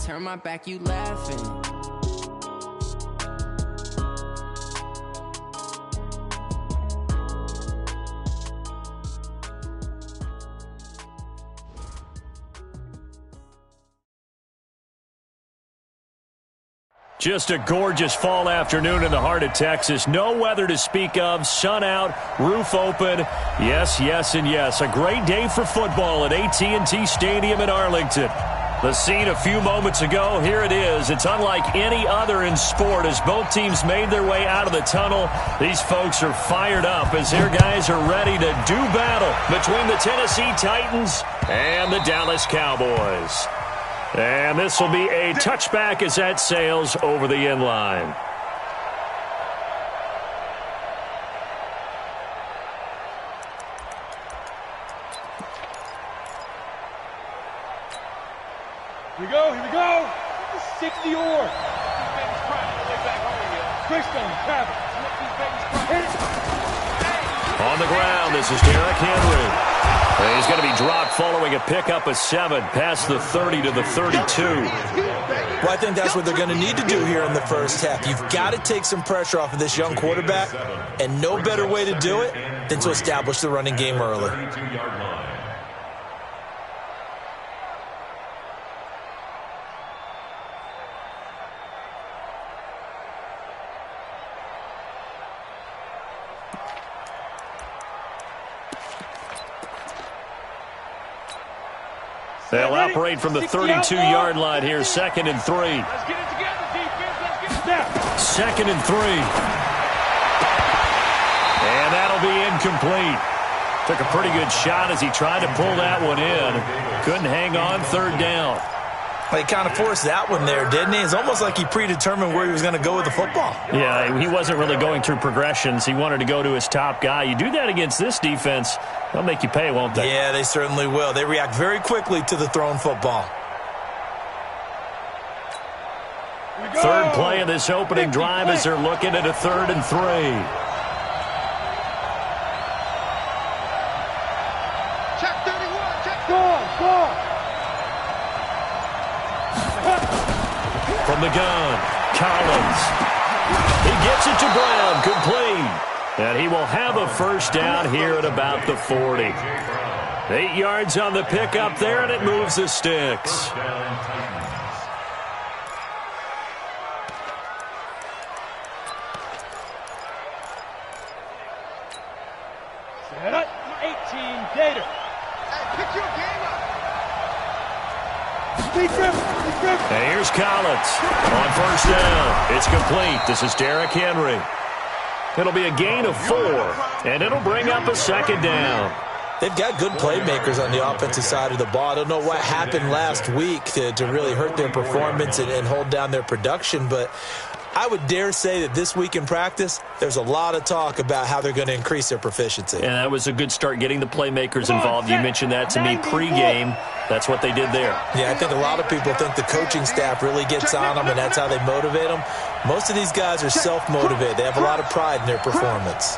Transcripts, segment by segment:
turn my back, you laughing. Just a gorgeous fall afternoon in the heart of Texas. No weather to speak of. Sun out, roof open. Yes, yes, and yes. A great day for football at AT&T Stadium in Arlington. The scene a few moments ago, here it is. It's unlike any other in sport as both teams made their way out of the tunnel. These folks are fired up as their guys are ready to do battle between the Tennessee Titans and the Dallas Cowboys. And this will be a touchback as that sails over the end line. Here we go, here we go. 60 or. On the ground, this is Derrick Henry. He's going to be dropped following a pickup of 7 past the 30 to the 32. Well, I think that's what they're going to need to do here in the first half. You've got to take some pressure off of this young quarterback, and no better way to do it than to establish the running game early. They'll operate from the 32-yard line here, 2nd and 3. Let's get it together, defense. Let's get it down. 2nd and 3. And that'll be incomplete. Took a pretty good shot as he tried to pull that one in. Couldn't hang on, 3rd down. He kind of forced that one there, didn't he? It's almost like he predetermined where he was going to go with the football. Yeah, he wasn't really going through progressions. He wanted to go to his top guy. You do that against this defense, they'll make you pay, won't they? Yeah, they certainly will. They react very quickly to the thrown football. Third play of this opening drive as they're looking at a 3rd and 3. Check 31, check. Score. From the gun, Collins. He gets it to Brown, complete. And he will have a first down here at about the 40. 8 yards on the pickup there, and it moves the sticks. Set up. 18, Gator. Hey, pick your game up. And here's Collins on first down. It's complete. This is Derrick Henry. It'll be a gain of 4, and it'll bring up a 2nd down. They've got good playmakers on the offensive side of the ball. I don't know what happened last week to really hurt their performance and hold down their production, but I would dare say that this week in practice, there's a lot of talk about how they're going to increase their proficiency. And that was a good start, getting the playmakers involved. You mentioned that to me pregame. That's what they did there. Yeah, I think a lot of people think the coaching staff really gets on them, and that's how they motivate them. Most of these guys are self-motivated. They have a lot of pride in their performance.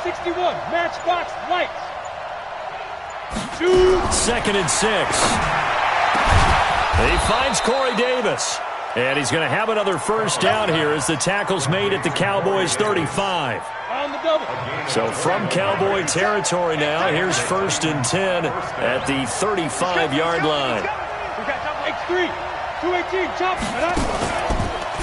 61, matchbox lights. 2nd and 6. He finds Corey Davis. And he's going to have another first down here as the tackle's made at the Cowboys' 35. On the double. So from Cowboy territory now, here's 1st and 10 at the 35-yard line. We got double X3. 218, chop.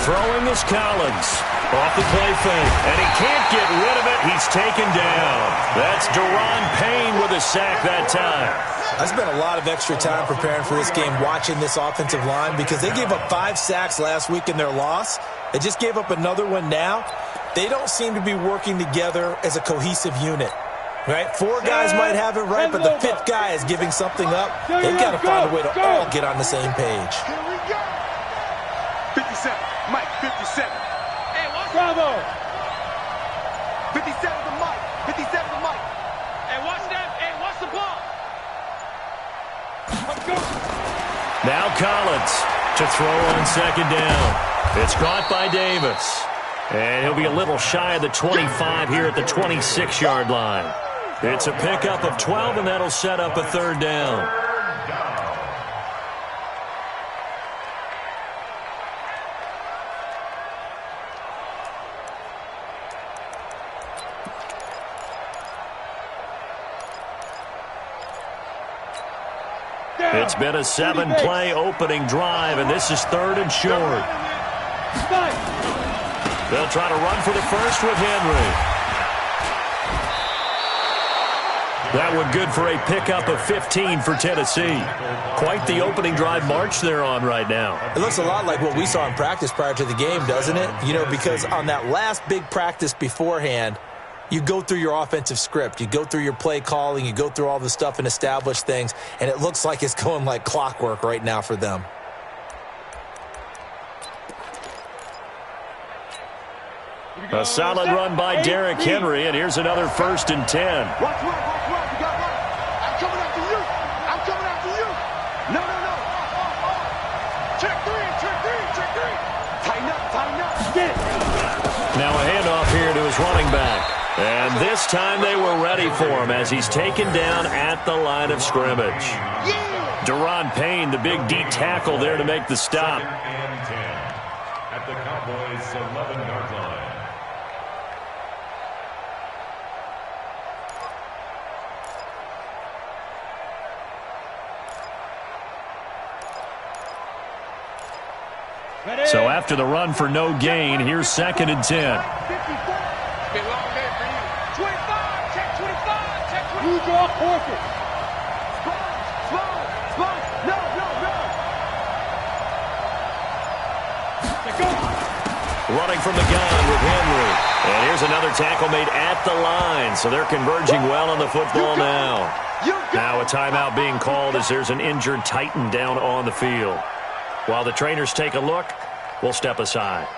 Throwing is Collins. Off the play fake. And he can't get rid of it. He's taken down. That's Deron Payne with a sack that time. I spent a lot of extra time preparing for this game, watching this offensive line, because they gave up 5 sacks last week in their loss. They just gave up another one now. They don't seem to be working together as a cohesive unit. Right? 4 guys might have it right, but the 5th guy is giving something up. They've got to find a way to all get on the same page. Here we go. 57, Mike, 57. Hey, watch Bravo. 57 to Mike, 57 to Mike. Hey, watch that. Hey, watch the ball. Let's go. Now Collins to throw on 2nd down. It's caught by Davis. And he'll be a little shy of the 25 here at the 26-yard line. It's a pickup of 12, and that'll set up a 3rd down. It's been a 7-play opening drive, and this is 3rd and short. They'll try to run for the first with Henry. That one good for a pickup of 15 for Tennessee. Quite the opening drive march they're on right now. It looks a lot like what we saw in practice prior to the game, doesn't it? You know, because on that last big practice beforehand, you go through your offensive script. You go through your play calling. You go through all the stuff and establish things. And it looks like it's going like clockwork right now for them. A solid run by Derrick Henry, and here's another 1st and 10. Watch right. You got right. I'm coming after you. No. Check three. Tighten up. Get it. Now a handoff here to his running back. And this time they were ready for him as he's taken down at the line of scrimmage. Yeah. Deron Payne, the big D tackle there to make the stop. 2nd and 10 at the Cowboys' 11-yard line. So after the run for no gain, here's 2nd and 10. It's been a long day for you. 25. Check 25. You draw forfeit. Slow. No. Running from the gun with Henry. And here's another tackle made at the line. So they're converging well on the football now. Now a timeout being called as there's an injured Titan down on the field. While the trainers take a look, we'll step aside.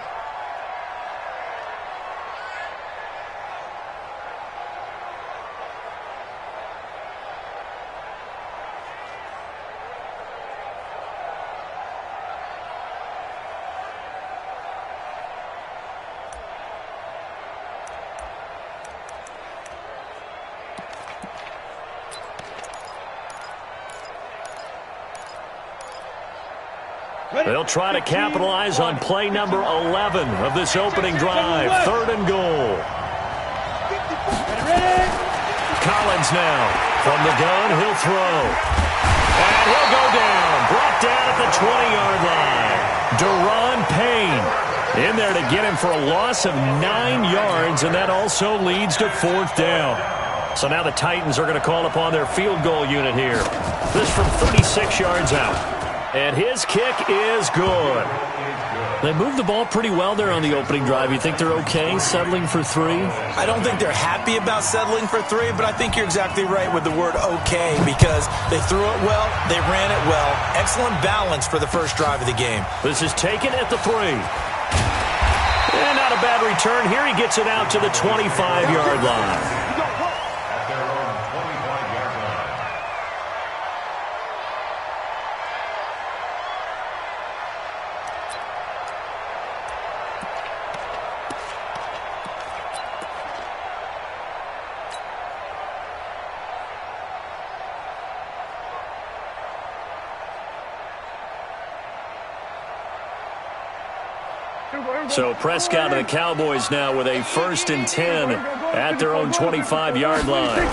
They'll try to capitalize on play number 11 of this opening drive. 3rd and goal. Collins now from the gun. He'll throw. And he'll go down. Brought down at the 20-yard line. Deron Payne in there to get him for a loss of 9 yards, and that also leads to 4th down. So now the Titans are going to call upon their field goal unit here. This from 36 yards out. And his kick is good. They moved the ball pretty well there on the opening drive. You think they're okay settling for 3? I don't think they're happy about settling for 3, but I think you're exactly right with the word okay because they threw it well, they ran it well. Excellent balance for the first drive of the game. This is taken at the 3. And not a bad return. Here he gets it out to the 25-yard line. So Prescott and the Cowboys now with a 1st and 10 at their own 25-yard line.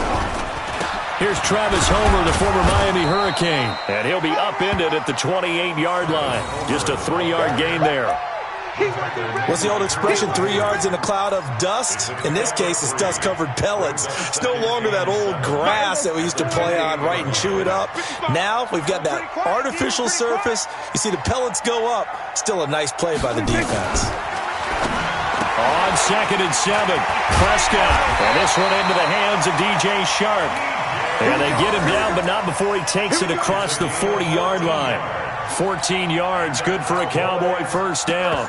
Here's Travis Homer, the former Miami Hurricane. And he'll be upended at the 28-yard line. Just a 3-yard gain there. What's the old expression, 3 yards in a cloud of dust? In this case, it's dust-covered pellets. It's no longer that old grass that we used to play on, right, and chew it up. Now we've got that artificial surface. You see the pellets go up. Still a nice play by the defense. On 2nd and 7, Prescott. And this one into the hands of DJ Shark. And they get him down, but not before he takes it across the 40-yard line. 14 yards, good for a Cowboy 1st down.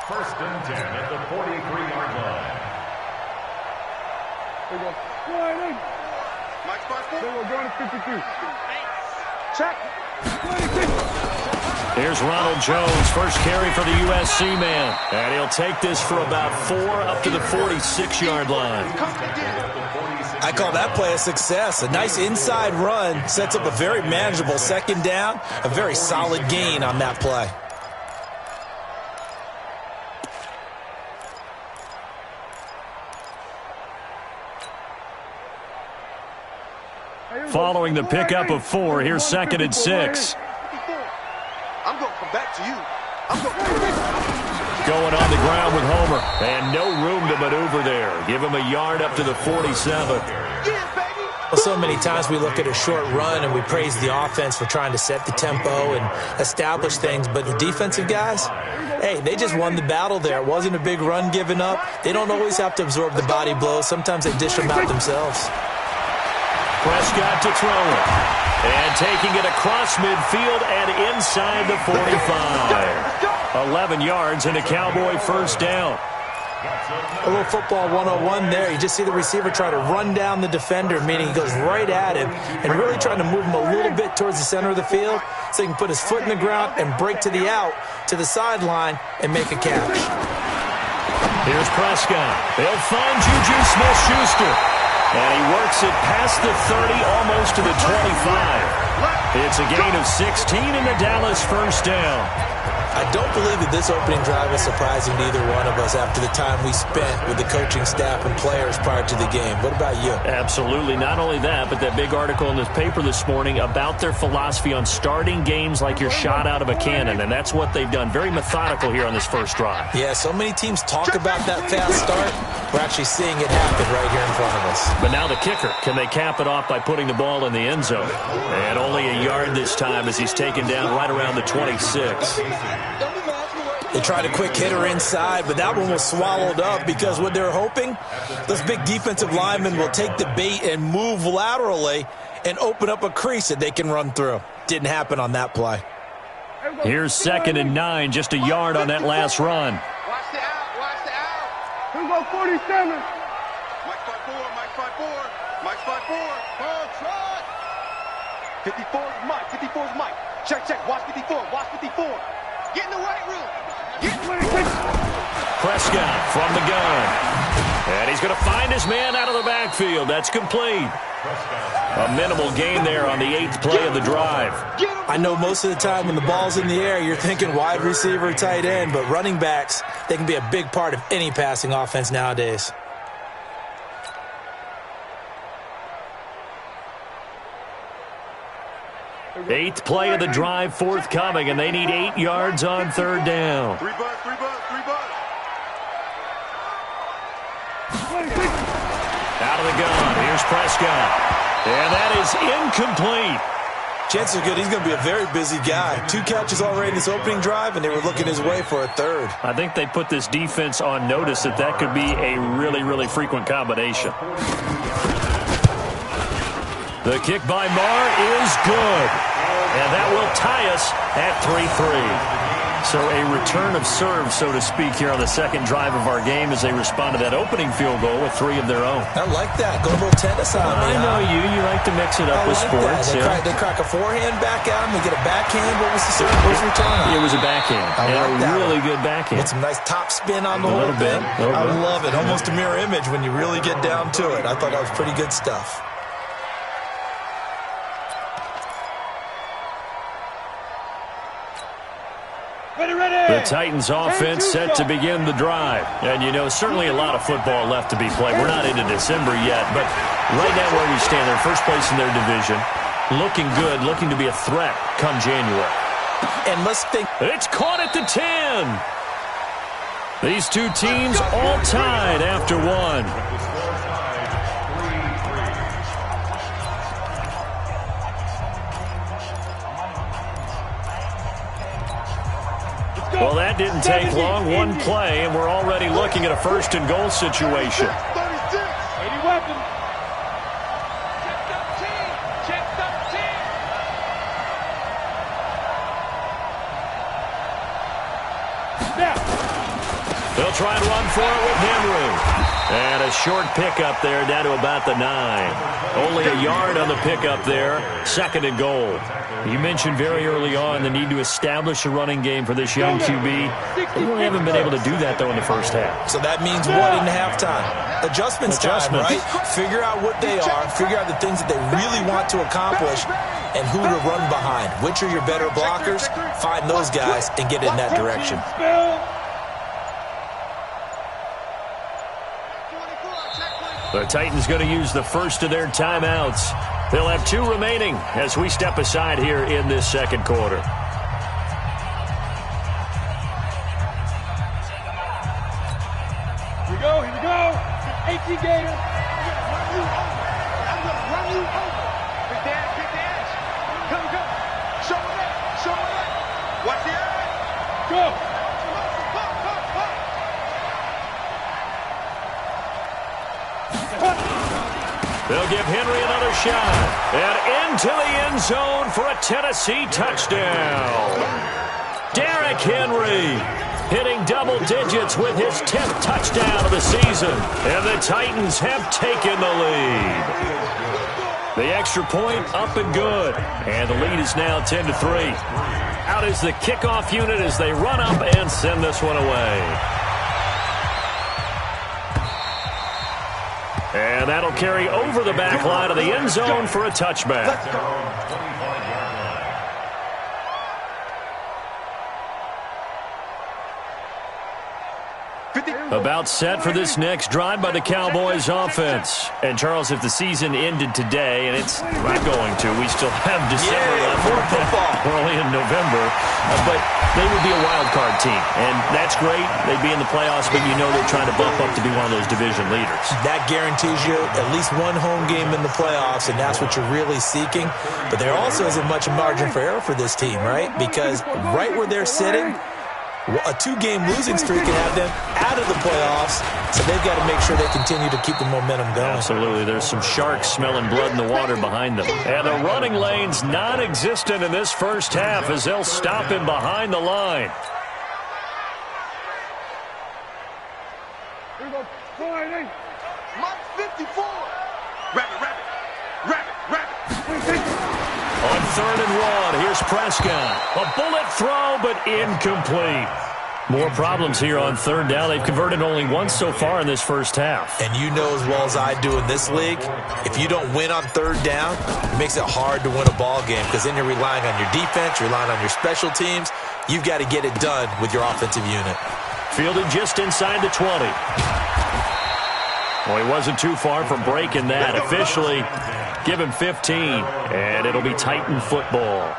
1st and 10 at the 43-yard line. They were going to 52. Check. Here's Ronald Jones, first carry for the USC man. And he'll take this for about 4 up to the 46-yard line. I call that play a success. A nice inside run sets up a very manageable 2nd down. A very solid gain on that play. Following the pickup of 4, here's 2nd and 6. I'm going to come back to you. Going on the ground with Homer. And no room to maneuver there. Give him a yard up to the 47. Well, so many times we look at a short run and we praise the offense for trying to set the tempo and establish things, but the defensive guys, hey, they just won the battle there. It wasn't a big run given up. They don't always have to absorb the body blows. Sometimes they dish them out themselves. Prescott to throw it. And taking it across midfield and inside the 45. 11 yards and a Cowboy first down. A little football 101 there. You just see the receiver try to run down the defender, meaning he goes right at him and really trying to move him a little bit towards the center of the field so he can put his foot in the ground and break to the out, to the sideline, and make a catch. Here's Prescott. They'll find Juju Smith-Schuster. And he works it past the 30, almost to the 25. It's a gain of 16 in the Dallas first down. I don't believe that this opening drive is surprising to either one of us after the time we spent with the coaching staff and players prior to the game. What about you? Absolutely. Not only that, but that big article in this paper this morning about their philosophy on starting games like you're shot out of a cannon, and that's what they've done. Very methodical here on this first drive. Yeah, so many teams talk about that fast start. We're actually seeing it happen right here in front of us. But now the kicker. Can they cap it off by putting the ball in the end zone? And only a yard this time as he's taken down right around the 26. They tried a quick hitter inside, but that one was swallowed up because what they're hoping, those big defensive linemen will take the bait and move laterally and open up a crease that they can run through. Didn't happen on that play. Here's 2nd and 9, just a yard on that last run. Watch the out, watch the out. Here go 47. Mike 5-4, Mike 5-4, Mike 5-4. Ball trot. 54 is Mike, 54 is Mike. Check, check, watch 54, watch 54. Get in the weight room. Prescott from the gun. And he's going to find his man out of the backfield. That's complete. A minimal gain there on the 8th play of the drive. I know most of the time when the ball's in the air, you're thinking wide receiver, tight end, but running backs, they can be a big part of any passing offense nowadays. Eighth play of the drive forthcoming, and they need 8 yards on 3rd down. Three bud, three bud, three bud. Out of the gun, here's Prescott. And that is incomplete. Chances are good he's going to be a very busy guy. 2 catches already in this opening drive, and they were looking his way for a 3rd. I think they put this defense on notice that that could be a really, really frequent combination. The kick by Marr is good. And that will tie us at 3-3. So a return of serve, so to speak, here on the 2nd drive of our game as they respond to that opening field goal with 3 of their own. I like that. Go a little tennis on me. I know you. You like to mix it up with sports. They crack a forehand back at him. They get a backhand. What was the serve? What was the return? It was a backhand. I like that. Really good backhand. With some nice top spin on the whole thing. I love it. Almost a mirror image when you really get down to it. I thought that was pretty good stuff. The Titans offense set to begin the drive. And, you know, certainly a lot of football left to be played. We're not into December yet, but right now where we stand, they're first place in their division. Looking good, looking to be a threat come January. And let's think. It's caught at the 10. These two teams all tied after 1. Well, that didn't take long. 1 play, and we're already looking at a 1st and goal situation. 36. 80 weapons. Check 13. Now. They'll try and run for it with Henry. And a short pickup there down to about the 9. Only a yard on the pickup there. 2nd and goal. You mentioned very early on the need to establish a running game for this young QB. They really haven't been able to do that, though, in the first half. So that means what in halftime? Adjustments time, right? Figure out what they are. Figure out the things that they really want to accomplish and who to run behind. Which are your better blockers? Find those guys and get in that direction. The Titans going to use the first of their timeouts. They'll have 2 remaining as we step aside here in this second quarter. Here we go. 18 Gator. I'm gonna run you over. Big dash. Come. Show it up. Watch the eye. Go. They'll give Henry another shot. And into the end zone for a Tennessee touchdown. Derrick Henry hitting double digits with his 10th touchdown of the season. And the Titans have taken the lead. The extra point up and good. And the lead is now 10-3. Out is the kickoff unit as they run up and send this one away. And that'll carry over the back line of the end zone for a touchback. About set for this next drive by the Cowboys offense. And, Charles, if the season ended today, and it's not going to, we still have December left. We're only in November. But they would be a wild card team. And that's great. They'd be in the playoffs, but you know they're trying to bump up to be one of those division leaders. That guarantees you at least one home game in the playoffs, and that's what you're really seeking. But there also isn't much margin for error for this team, right? Because right where they're sitting, a 2-game losing streak can have them out of the playoffs, so they've got to make sure they continue to keep the momentum going. Absolutely. There's some sharks smelling blood in the water behind them. And the running lane's non-existent in this first half as they'll stop him behind the line. Here we go. 480. Mike 54. Rabbit. On 3rd and 1, here's Prescott. A bullet throw, but incomplete. More problems here on 3rd down. They've converted only once so far in this first half. And you know as well as I do in this league, if you don't win on 3rd down, it makes it hard to win a ball game because then you're relying on your defense, you're relying on your special teams. You've got to get it done with your offensive unit. Fielded just inside the 20. Well, he wasn't too far from breaking that. Officially, give him 15, and it'll be Titan football.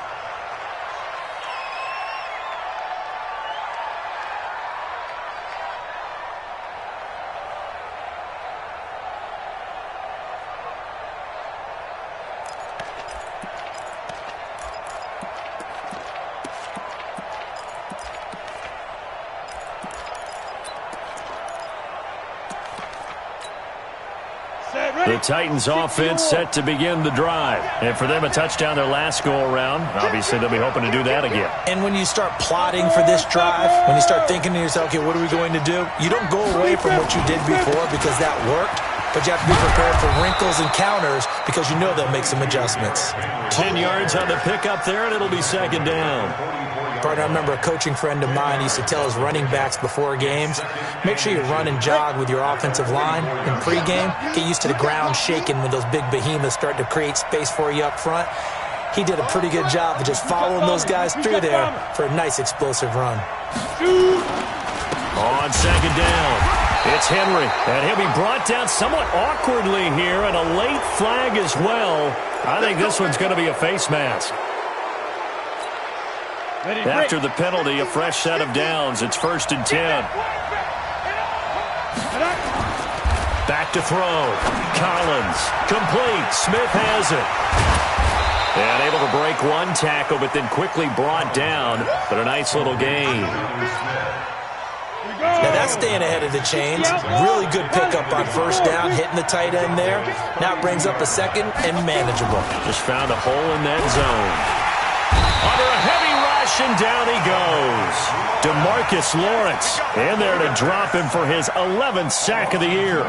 The Titans offense set to begin the drive. And for them, a touchdown their last go-around. Obviously, they'll be hoping to do that again. And when you start plotting for this drive, when you start thinking to yourself, okay, what are we going to do? You don't go away from what you did before because that worked. But you have to be prepared for wrinkles and counters because you know they'll make some adjustments. 10 yards on the pickup there, and it'll be 2nd down. Partner, I remember a coaching friend of mine used to tell his running backs before games, make sure you run and jog with your offensive line in pregame. Get used to the ground shaking when those big behemoths start to create space for you up front. He did a pretty good job of just following those guys through there for a nice explosive run. On 2nd down. It's Henry, and he'll be brought down somewhat awkwardly here, and a late flag as well. I think this one's going to be a face mask. After the penalty, a fresh set of downs. It's 1st and 10. Back to throw. Collins, complete. Smith has it. And able to break one tackle, but then quickly brought down. But a nice little gain. Now that's staying ahead of the chains. Really good pickup on 1st down, hitting the tight end there. Now it brings up a 2nd and manageable. Just found a hole in that zone. Under a heavy rush, and down he goes. DeMarcus Lawrence in there to drop him for his 11th sack of the year.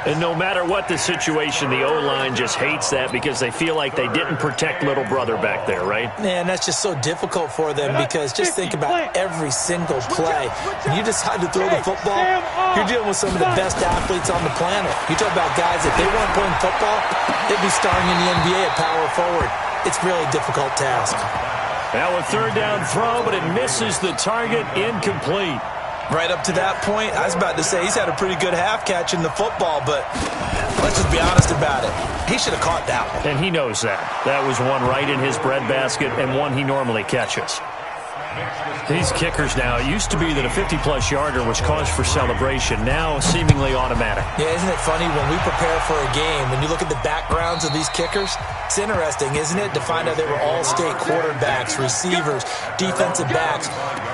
And no matter what the situation, the O-line just hates that because they feel like they didn't protect little brother back there, right? Man, that's just so difficult for them because just think about every single play. When you decide to throw the football, you're dealing with some of the best athletes on the planet. You talk about guys, if they weren't playing football, they'd be starring in the NBA at power forward. It's really a difficult task. Now a 3rd down throw, but it misses the target, incomplete. Right up to that point, I was about to say he's had a pretty good half catching the football, but let's just be honest about it. He should have caught that one. And he knows that. That was one right in his breadbasket and one he normally catches. These kickers now, it used to be that a 50-plus yarder was cause for celebration. Now, seemingly automatic. Yeah, isn't it funny when we prepare for a game, when you look at the backgrounds of these kickers, it's interesting, isn't it, to find out they were all-state quarterbacks, receivers, defensive backs,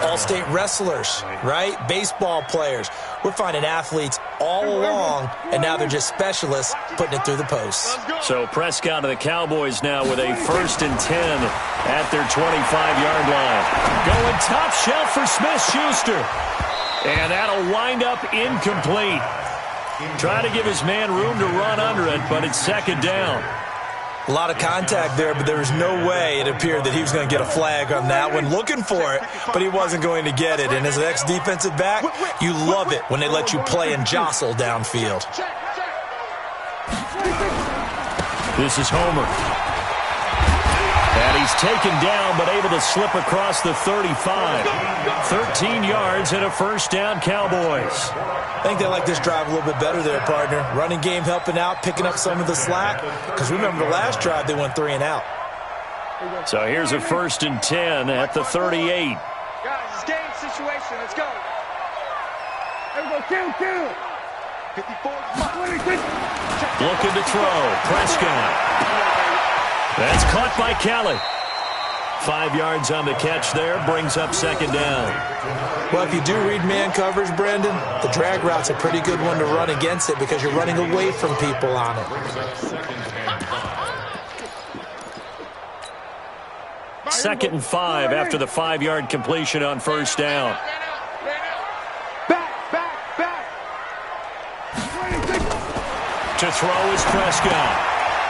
all-state wrestlers, right? Baseball players. We're finding athletes all along, and now they're just specialists putting it through the posts. So Prescott of the Cowboys now with a 1st and 10 at their 25-yard line. Going top shelf for Smith-Schuster. And that'll wind up incomplete. Trying to give his man room to run under it, but it's 2nd down. A lot of contact there, but there was no way it appeared that he was going to get a flag on that one. Looking for it, but he wasn't going to get it. And as an ex-defensive back, you love it when they let you play and jostle downfield. This is Homer. And he's taken down, but able to slip across the 35. 13 yards and a 1st down, Cowboys. I think they like this drive a little bit better there, partner. Running game helping out, picking up some of the slack. Because remember the last drive, they went 3 and out. So here's a 1st and 10 at the 38. Guys, it's game situation. Let's go. Everybody, kill. 54. Looking to throw. Prescott. That's caught by Kelly. 5 yards on the catch there. Brings up 2nd down. Well, if you do read man coverage, Brendan, the drag route's a pretty good one to run against it because you're running away from people on it. 2nd and 5 after the 5-yard completion on 1st down. Back. To throw is Prescott.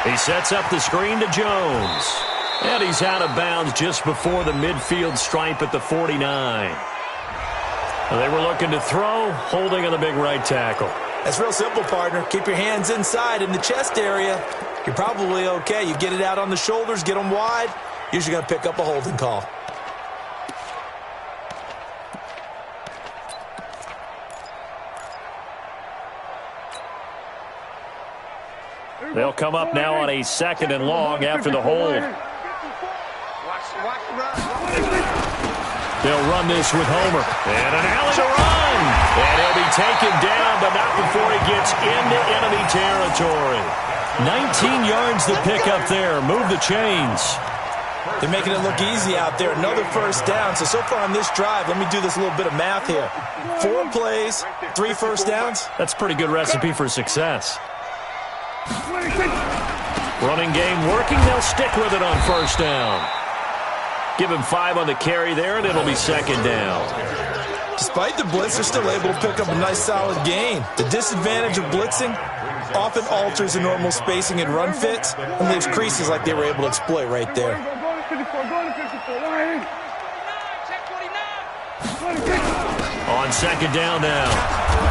He sets up the screen to Jones. And he's out of bounds just before the midfield stripe at the 49. They were looking to throw, holding on the big right tackle. That's real simple, partner. Keep your hands inside in the chest area. You're probably okay. You get it out on the shoulders, get them wide. Usually going to pick up a holding call. They'll come up now on a 2nd and long after the hold. They'll run this with Homer. And an alley to run. And he'll be taken down, but not before he gets into enemy territory. 19 yards to pick up there. Move the chains. They're making it look easy out there. Another 1st down. So far on this drive, let me do this little bit of math here. 4 plays, 3 1st downs. That's a pretty good recipe for success. Running game working. They'll stick with it on 1st down. Give him 5 on the carry there, and it'll be 2nd down. Despite the blitz, they're still able to pick up a nice, solid gain. The disadvantage of blitzing often alters the normal spacing and run fits and leaves creases like they were able to exploit right there. On 2nd down now,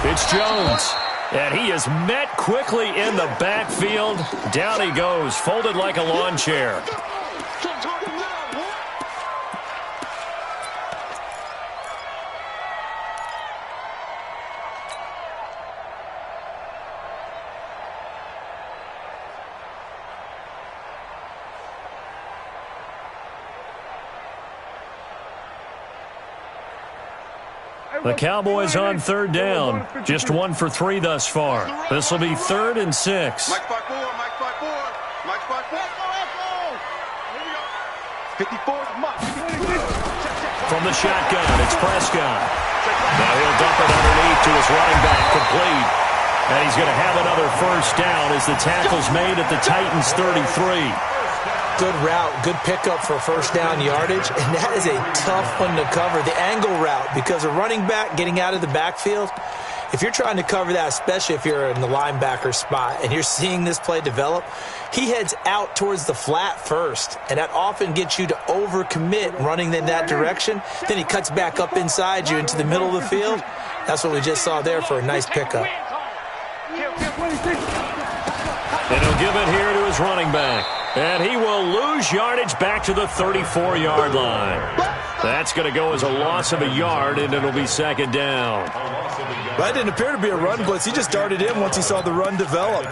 it's Jones. And he is met quickly in the backfield. Down he goes, folded like a lawn chair. The Cowboys on 3rd down. Just 1 for 3 thus far. This will be 3rd and 6. Mike 5-4. 54 is Mike. From the shotgun, it's Prescott. Now he'll dump it underneath to his running back, complete. And he's going to have another 1st down as the tackle's made at the Titans' 33. Good route, good pickup for 1st down yardage, and that is a tough one to cover, the angle route, because a running back getting out of the backfield, if you're trying to cover that, especially if you're in the linebacker spot and you're seeing this play develop, he heads out towards the flat first, and that often gets you to overcommit running in that direction. Then he cuts back up inside you into the middle of the field. That's what we just saw there for a nice pickup. And he'll give it here to his running back. And he will lose yardage back to the 34-yard line. That's going to go as a loss of a yard, and it'll be second down. That didn't appear to be a run blitz. He just darted in once he saw the run develop.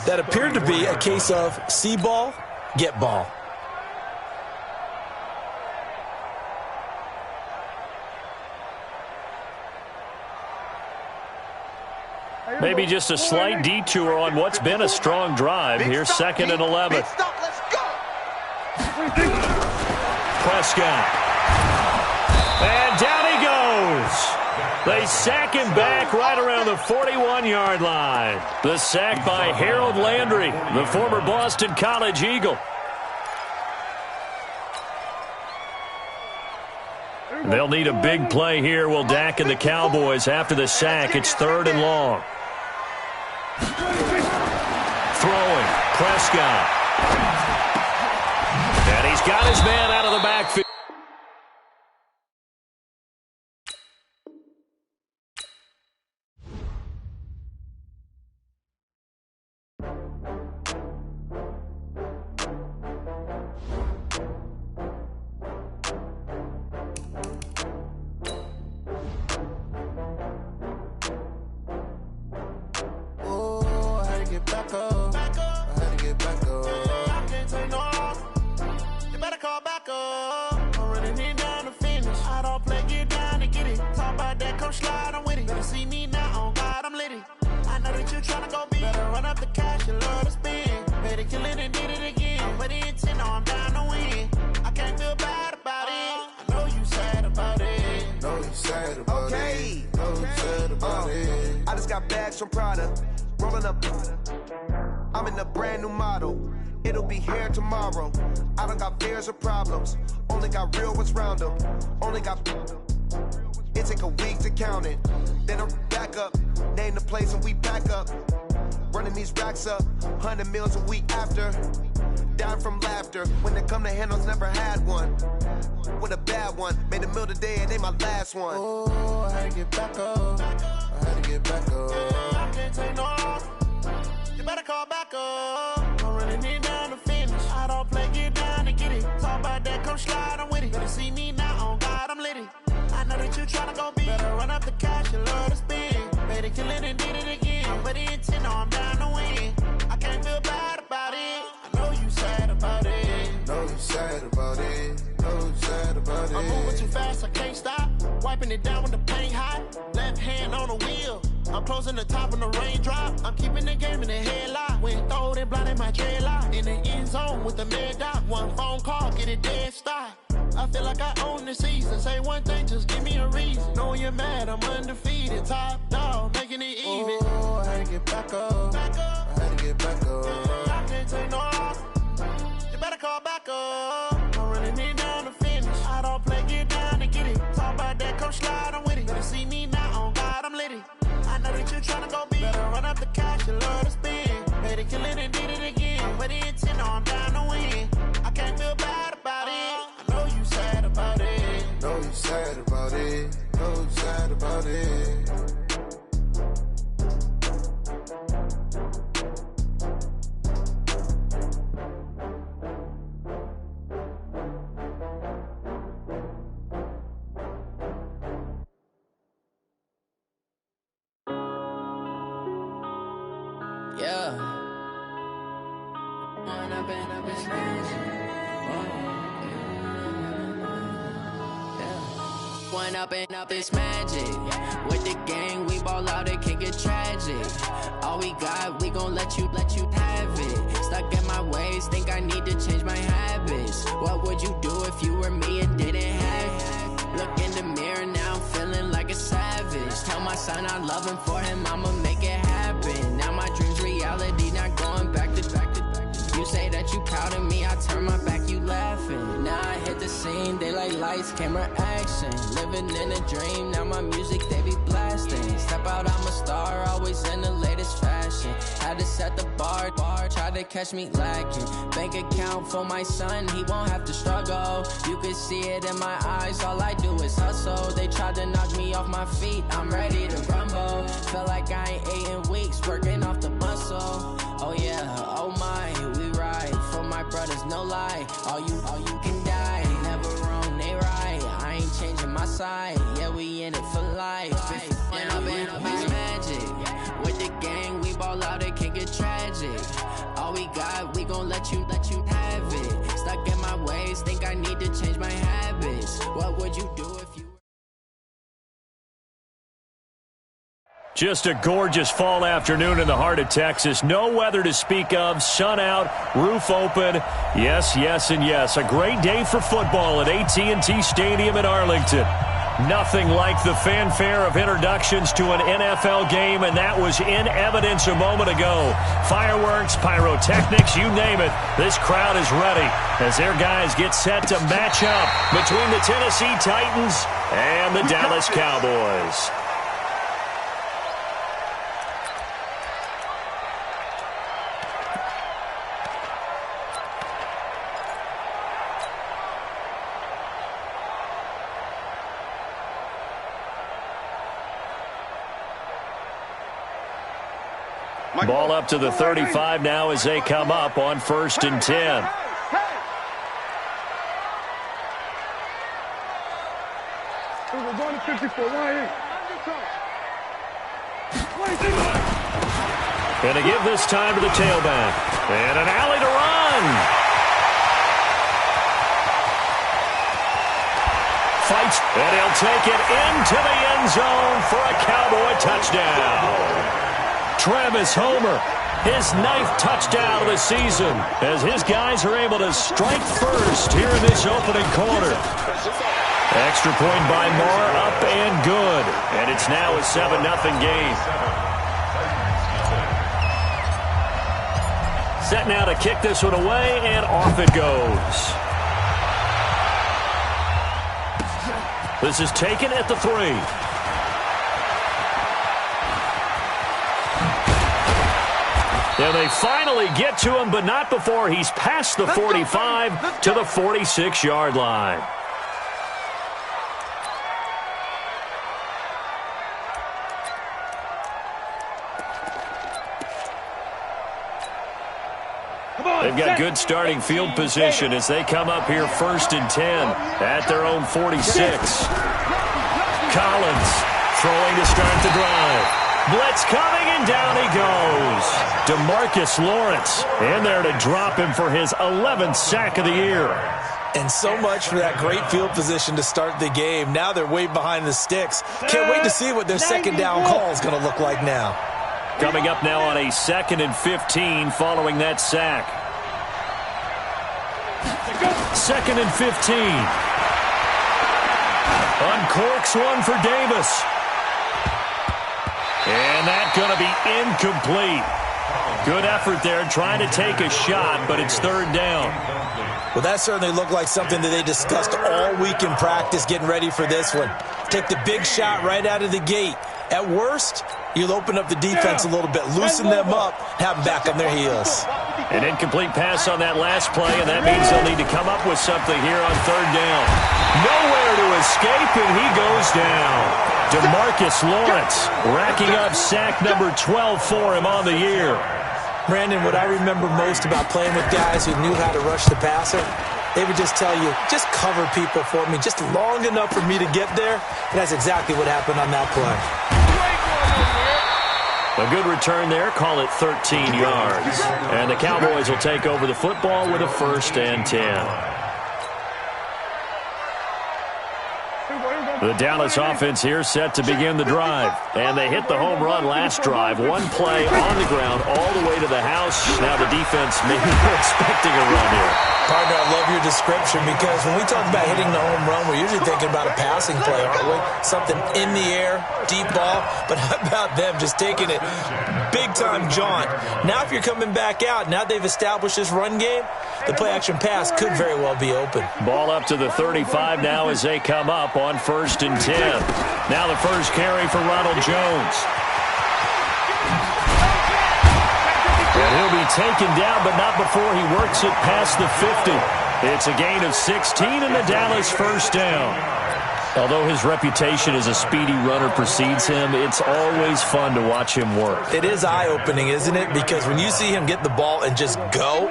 That appeared to be a case of see ball, get ball. Maybe just a slight detour on what's been a strong drive. Here's second and 11. Let's go. Prescott. And down he goes. They sack him back right around the 41-yard line. The sack by Harold Landry, the former Boston College Eagle. They'll need a big play here, will Dak and the Cowboys. After the sack, it's third and long. Throwing, Prescott. And he's got his man out of the backfield. I just got bags from Prada, rolling up. I'm in a brand new model. It'll be here tomorrow. I don't got fears or problems. Only got real ones round them. Only got. It take a week to count it. Then I'm back up. Name the place and we back up. Running these racks up. 100 meals a week after. Down from laughter. When they come to handles, never had one. With a bad one. Made a meal today and they my last one. Oh, I had to get back up. I had to get back up. I can't take no loss. You better call back up. I'm running it down to finish. I don't play, get down to get it. Talk about that, come slide, I'm with it. Better see me now, on God, I'm litty. I know that you tryna go big. Better run up the cash, you love to spin. Better kill it and did it again. But the intent, no, I'm down to win. I can't feel bad about it. I know you sad about it. Know you sad about it. Know you sad about it. I'm moving too fast, I can't stop. Wiping it down when the paint hot. Left hand on the wheel. I'm closing the top when the raindrop. I'm keeping the game in the headlock. When throwed and blinded my dreadlock. In the end zone with the mad dot. One phone call, get it dead stop. I feel like I own the season. Say one thing, just give me a reason. Knowing you're mad, I'm undefeated. Top dog, making it even. Oh, I had to get back up. I had to get back up. I can't take no loss. You better call back up. I'm running it down to finish. I don't play, get down to get it. Talk about that, come slide, I'm with it. Better see me now, on God, I'm litty. I know that you tryna go big. Better run up the cash, you love to spin. Better kill it and did it again. But the intent, no, I'm down to win. I can't feel bad about it. I know you sad about it. Know you sad about it. Know you sad about it. Yeah. One up and up is magic. With the gang, we ball out, it can get tragic. All we got, we gon' let you have it. Stuck in my ways, think I need to change my habits. What would you do if you were me and didn't have it? Look in the mirror, now I'm feeling like a savage. Tell my son I love him, for him I'ma make it happen. Now my dream's reality, not going back to. You say that you proud of me, I turn my back, you laughing. Now I hit the scene, they like lights, camera, action. Living in a dream, now my music, they be blasting. Step out, I'm a star, always in the latest fashion. Had to set the bar, try to catch me lacking. Bank account for my son, he won't have to struggle. You can see it in my eyes, all I do is hustle. They tried to knock me off my feet, I'm ready to rumble. Feel like I ain't ate in weeks, working off the muscle. soul. Oh yeah, oh my, we ride for my brothers, no lie. All you can die, never wrong, they right. I ain't changing my side, yeah, we in it for life. And I've been magic with the gang, we ball out, it can get tragic. All we got, we gon' let you have it. Stuck in my ways, think I need to change my habits. What would you do if you... Just a gorgeous fall afternoon in the heart of Texas. No weather to speak of. Sun out, roof open. Yes, yes, and yes. A great day for football at AT&T Stadium in Arlington. Nothing like the fanfare of introductions to an NFL game, and that was in evidence a moment ago. Fireworks, pyrotechnics, you name it. This crowd is ready as their guys get set to match up between the Tennessee Titans and the Dallas Cowboys. Ball up to the 35 now as they come up on 1st and 10. We're going to 54, right here. Going to give this time to the tailback. And an alley to run. Fights, and he'll take it into the end zone for a Cowboy touchdown. Travis Homer, his 9th touchdown of the season, as his guys are able to strike first here in this opening quarter. Extra point by Moore, up and good. And it's now a 7-0 game. Set now to kick this one away, and off it goes. This is taken at the 3. And they finally get to him, but not before he's past the 45 to the 46-yard line. They've got good starting field position as they come up here 1st and 10 at their own 46. Collins throwing to start the drive. Blitz coming, and down he goes. DeMarcus Lawrence in there to drop him for his 11th sack of the year. And so much for that great field position to start the game. Now they're way behind the sticks. Can't wait to see what their second down call is going to look like now. Coming up now on a 2nd and 15 following that sack. 2nd and 15. Uncorks one for Davis. And that's going to be incomplete. Good effort there trying to take a shot, but it's 3rd down. Well, that certainly looked like something that they discussed all week in practice getting ready for this one. Take the big shot right out of the gate. At worst, you'll open up the defense a little bit, loosen them up, have them back on their heels. An incomplete pass on that last play, and that means they'll need to come up with something here on 3rd down. Nowhere to escape, and he goes down. DeMarcus Lawrence racking up sack number 12 for him on the year. Brandon, what I remember most about playing with guys who knew how to rush the passer, they would just tell you, just cover people for me, just long enough for me to get there. And that's exactly what happened on that play. A good return there, call it 13 yards. And the Cowboys will take over the football with a 1st and 10. The Dallas offense here set to begin the drive. And they hit the home run last drive. One play on the ground all the way to the house. Now the defense maybe expecting a run here. Partner, I love your description because when we talk about hitting the home run, we're usually thinking about a passing play, aren't we? Something in the air, deep ball. But how about them just taking it big-time jaunt? Now if you're coming back out, now they've established this run game, the play-action pass could very well be open. Ball up to the 35 now as they come up on 1st and 10. Now the first carry for Ronald Jones. And he'll be taken down, but not before he works it past the 50. It's a gain of 16 and the Dallas 1st down. Although his reputation as a speedy runner precedes him, it's always fun to watch him work. It is eye-opening, isn't it? Because when you see him get the ball and just go,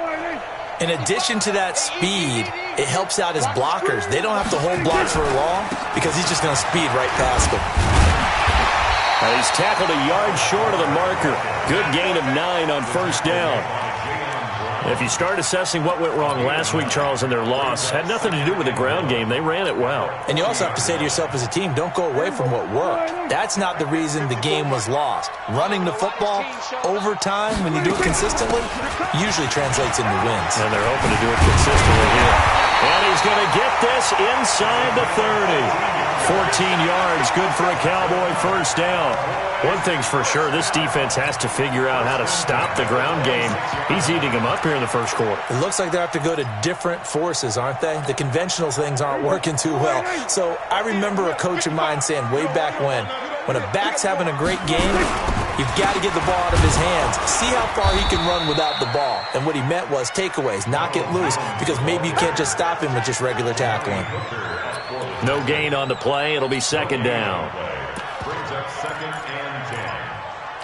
in addition to that speed, it helps out his blockers. They don't have to hold blocks for long because he's just going to speed right past them. And he's tackled a yard short of the marker. Good gain of 9 on first down. If you start assessing what went wrong last week, Charles, in their loss, had nothing to do with the ground game. They ran it well. And you also have to say to yourself as a team, don't go away from what worked. That's not the reason the game was lost. Running the football over time, when you do it consistently, usually translates into wins. And they're hoping to do it consistently here. And he's going to get this inside the 30. 14 yards, good for a Cowboy first down. One thing's for sure, this defense has to figure out how to stop the ground game. He's eating them up here in the first quarter. It looks like they have to go to different forces, aren't they? The conventional things aren't working too well. So I remember a coach of mine saying way back when a back's having a great game, you've got to get the ball out of his hands. See how far he can run without the ball. And what he meant was takeaways, knock it loose, because maybe you can't just stop him with just regular tackling. No gain on the play. It'll be second down. Brings up 2nd and 10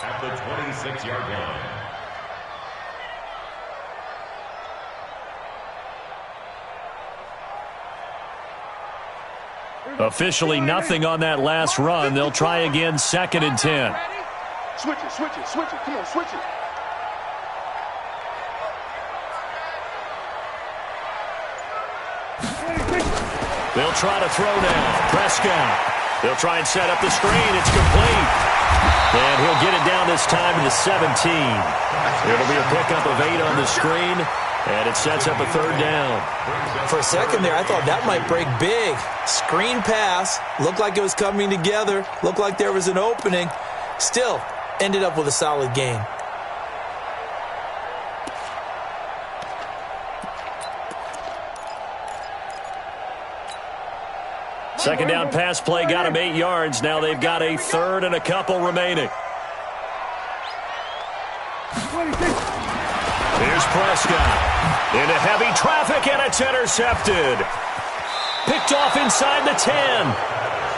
at the 26-yard line. Officially nothing on that last run. They'll try again, 2nd and 10. Switch it, switch it, switch it. Come on, switch it. They'll try to throw now. Prescott. They'll try and set up the screen. It's complete. And he'll get it down this time to the 17. It'll be a pickup of 8 on the screen. And it sets up a third down. For a second there, I thought that might break big. Screen pass. Looked like it was coming together. Looked like there was an opening. Still, ended up with a solid gain. Second down pass play got him 8 yards. Now they've got a third and a couple remaining. Here's Prescott. Into heavy traffic, and it's intercepted. Picked off inside the 10.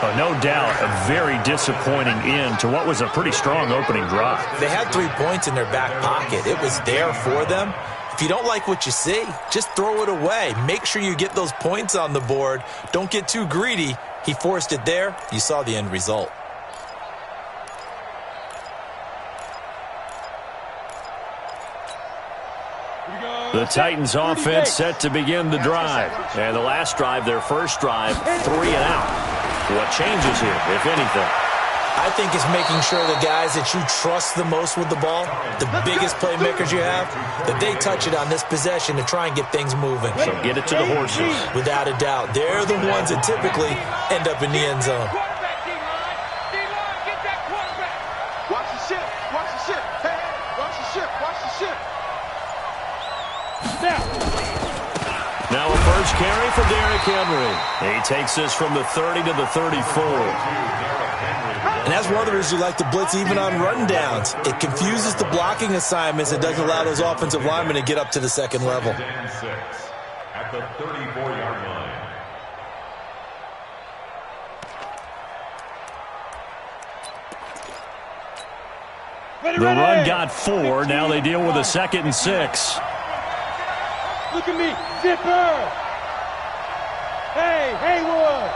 Oh, no doubt a very disappointing end to what was a pretty strong opening drive. They had 3 points in their back pocket. It was there for them. If you don't like what you see, just throw it away. Make sure you get those points on the board. Don't get too greedy. He forced it there. You saw the end result. The Titans offense set to begin the drive. And the last drive, their first drive, 3 and out. What changes here, if anything? I think it's making sure the guys that you trust the most with the ball, the biggest playmakers you have, that they touch it on this possession to try and get things moving. So get it to the horses. Without a doubt. They're the ones that typically end up in the end zone. Watch the ship. Watch the ship. Hey, watch the ship. Watch the ship. Now a first carry for Derrick Henry. He takes this from the 30 to the 34. And that's one of the reasons you like to blitz even on run downs. It confuses the blocking assignments. It doesn't allow those offensive linemen to get up to the second level. At the 34-yard line. The run got 4. Now they deal with a 2nd and 6. Look at me. Zipper. Hey, Haywood.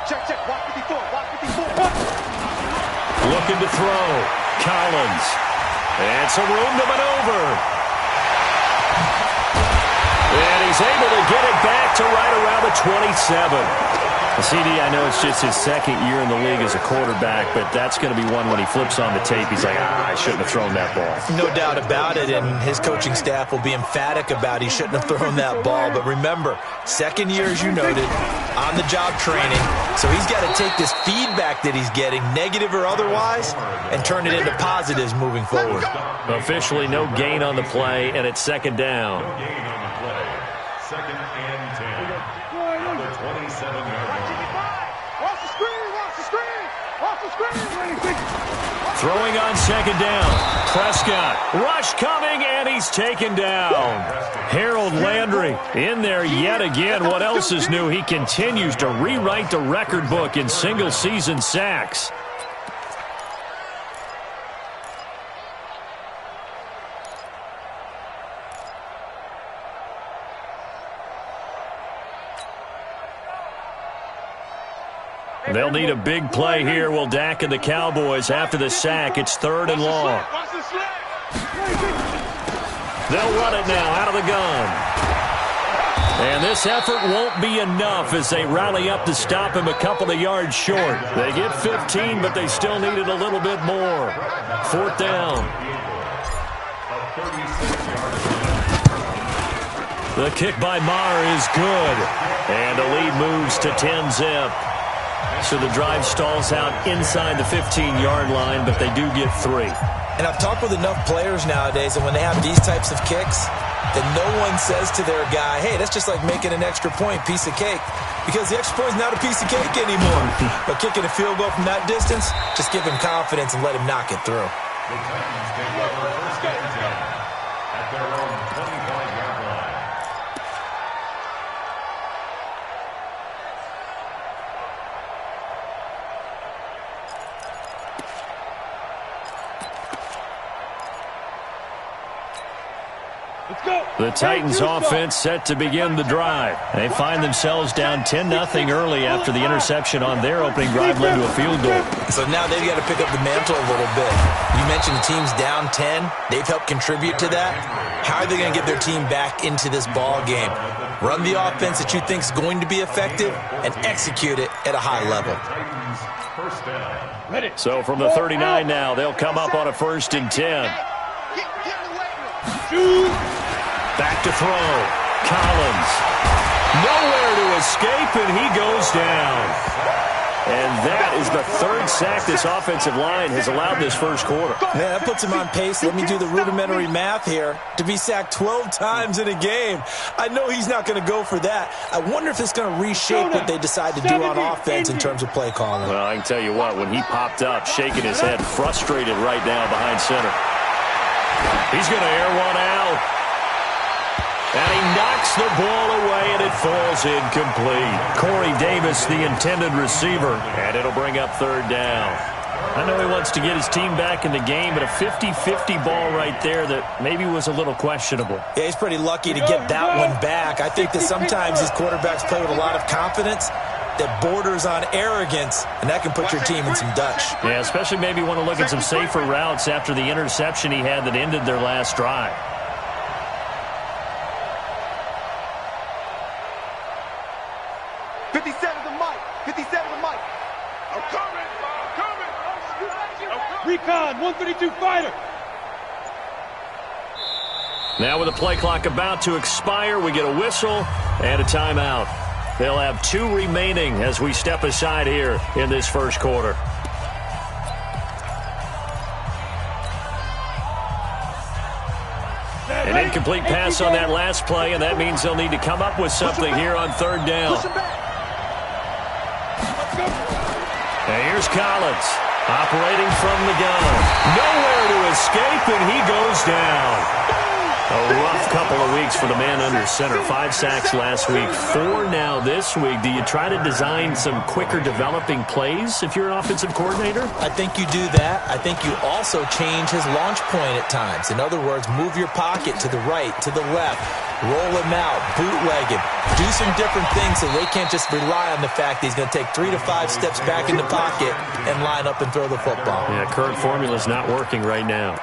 Check, check. Walk 54. Walk 54. Looking to throw. Collins. And some room to maneuver. And he's able to get it back to right around the 27. CD, I know it's just his second year in the league as a quarterback, but that's going to be one when he flips on the tape. He's like, I shouldn't have thrown that ball. No doubt about it, and his coaching staff will be emphatic about he shouldn't have thrown that ball. But remember, second year, as you noted, on-the-job training. So he's got to take this feedback that he's getting, negative or otherwise, and turn it into positives moving forward. Officially no gain on the play, and it's second down. No gain on the play. 2nd and 10 at the 27-yard line. Throwing on second down. Prescott. Rush coming, and he's taken down. Harold Landry in there yet again. What else is new? He continues to rewrite the record book in single-season sacks. They'll need a big play here. Will Dak and the Cowboys after the sack. It's 3rd and long. They'll run it now out of the gun. And this effort won't be enough as they rally up to stop him a couple of yards short. They get 15, but they still needed a little bit more. 4th down. The kick by Maher is good. And the lead moves to 10-zip. So the drive stalls out inside the 15-yard line, but they do get 3. And I've talked with enough players nowadays, and when they have these types of kicks, that no one says to their guy, hey, that's just like making an extra point, piece of cake. Because the extra point is not a piece of cake anymore. But kicking a field goal from that distance, just give him confidence and let him knock it through. The Titans take over 1st and 10 at their own 25-yard line. The Titans offense set to begin the drive. They find themselves down 10-0 early after the interception on their opening drive led to a field goal. So now they've got to pick up the mantle a little bit. You mentioned the team's down 10. They've helped contribute to that. How are they going to get their team back into this ball game? Run the offense that you think is going to be effective and execute it at a high level. So from the 39 now, they'll come up on a 1st and 10. Back to throw. Collins. Nowhere to escape, and he goes down. And that is the 3rd sack this offensive line has allowed this first quarter. Yeah, that puts him on pace. Let me do the rudimentary math here. To be sacked 12 times in a game. I know he's not going to go for that. I wonder if it's going to reshape what they decide to do on offense in terms of play calling. Well, I can tell you what, when he popped up, shaking his head, frustrated right now behind center. He's going to air one out. And he knocks the ball away, and it falls incomplete. Corey Davis, the intended receiver, and it'll bring up 3rd down. I know he wants to get his team back in the game, but a 50-50 ball right there that maybe was a little questionable. Yeah, he's pretty lucky to get that one back. I think that sometimes these quarterbacks play with a lot of confidence that borders on arrogance, and that can put your team in some Dutch. Yeah, especially maybe want to look at some safer routes after the interception he had that ended their last drive. Recon, 132 fighter. Now with the play clock about to expire, we get a whistle and a timeout. They'll have 2 remaining as we step aside here in this first quarter. An incomplete pass on that last play, and that means they'll need to come up with something here on 3rd down. And here's Collins. Operating from the gun. Nowhere to escape, and he goes down. A rough couple of weeks for the man under center. 5 sacks last week, 4 now this week. Do you try to design some quicker developing plays if you're an offensive coordinator? I think you do that. I think you also change his launch point at times. In other words, move your pocket to the right, to the left. Roll him out, bootleg him. Do some different things so they can't just rely on the fact that he's going to take 3 to 5 steps back in the pocket and line up and throw the football. Yeah, current formula is not working right now.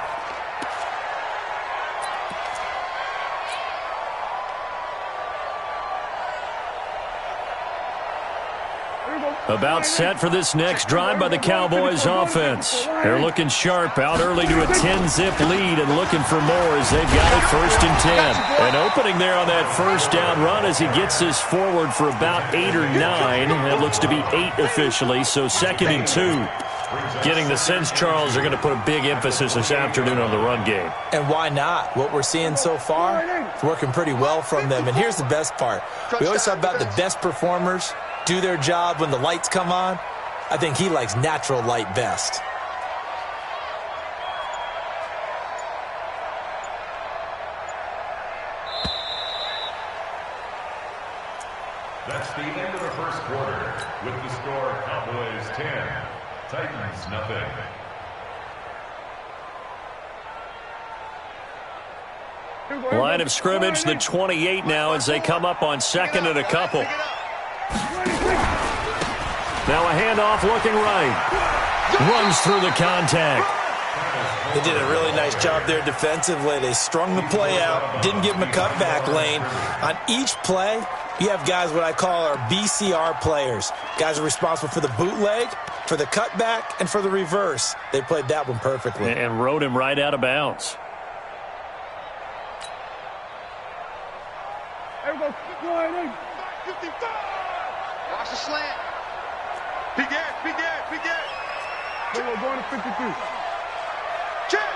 About set for this next drive by the Cowboys offense. They're looking sharp, out early to a 10-zip lead and looking for more as they've got it 1st and 10. An opening there on that 1st down run as he gets this forward for about 8 or 9. It looks to be 8 officially, so 2nd and 2. Getting the sense, Charles, are going to put a big emphasis this afternoon on the run game. And why not? What we're seeing so far, it's working pretty well from them. And here's the best part. We always talk about the best performers do their job when the lights come on. I think he likes natural light best. That's the end of the first quarter. With the score, Cowboys 10, Titans nothing. Line of scrimmage, the 28 now as they come up on second and a couple. Now a handoff looking right. Runs through the contact. They did a really nice job there defensively. They strung the play out, didn't give him a cutback lane. On each play, you have guys what I call our BCR players. Guys are responsible for the bootleg, for the cutback, and for the reverse. They played that one perfectly. And rode him right out of bounds. Watch the slant. Big air, big air, big air. We're going to 52. Check.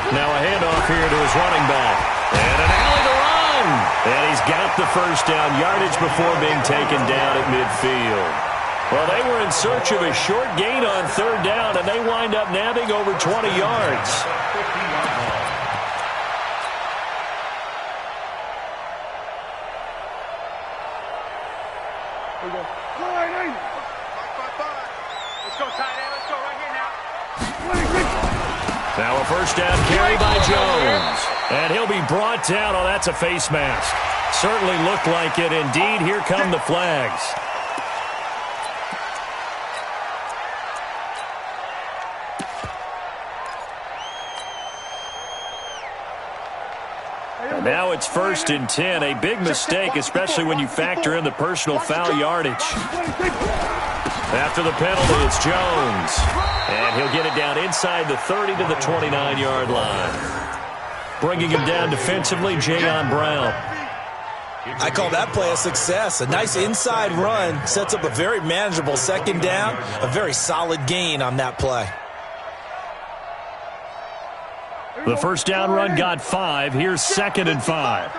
Now a handoff here to his running back. And an alley to run. And he's got the first down yardage before being taken down at midfield. Well, they were in search of a short gain on third down, and they wind up nabbing over 20 yards. Now a first down carry by Jones. And he'll be brought down. Oh, that's a face mask. Certainly looked like it. Indeed, here come the flags. And now it's 1st and 10. A big mistake, especially when you factor in the personal foul yardage. After the penalty, it's Jones. And he'll get it down inside the 30 to the 29-yard line. Bringing him down defensively, Jayon Brown. I call that play a success. A nice inside run sets up a very manageable second down. A very solid gain on that play. The first down run got 5. Here's 2nd and 5.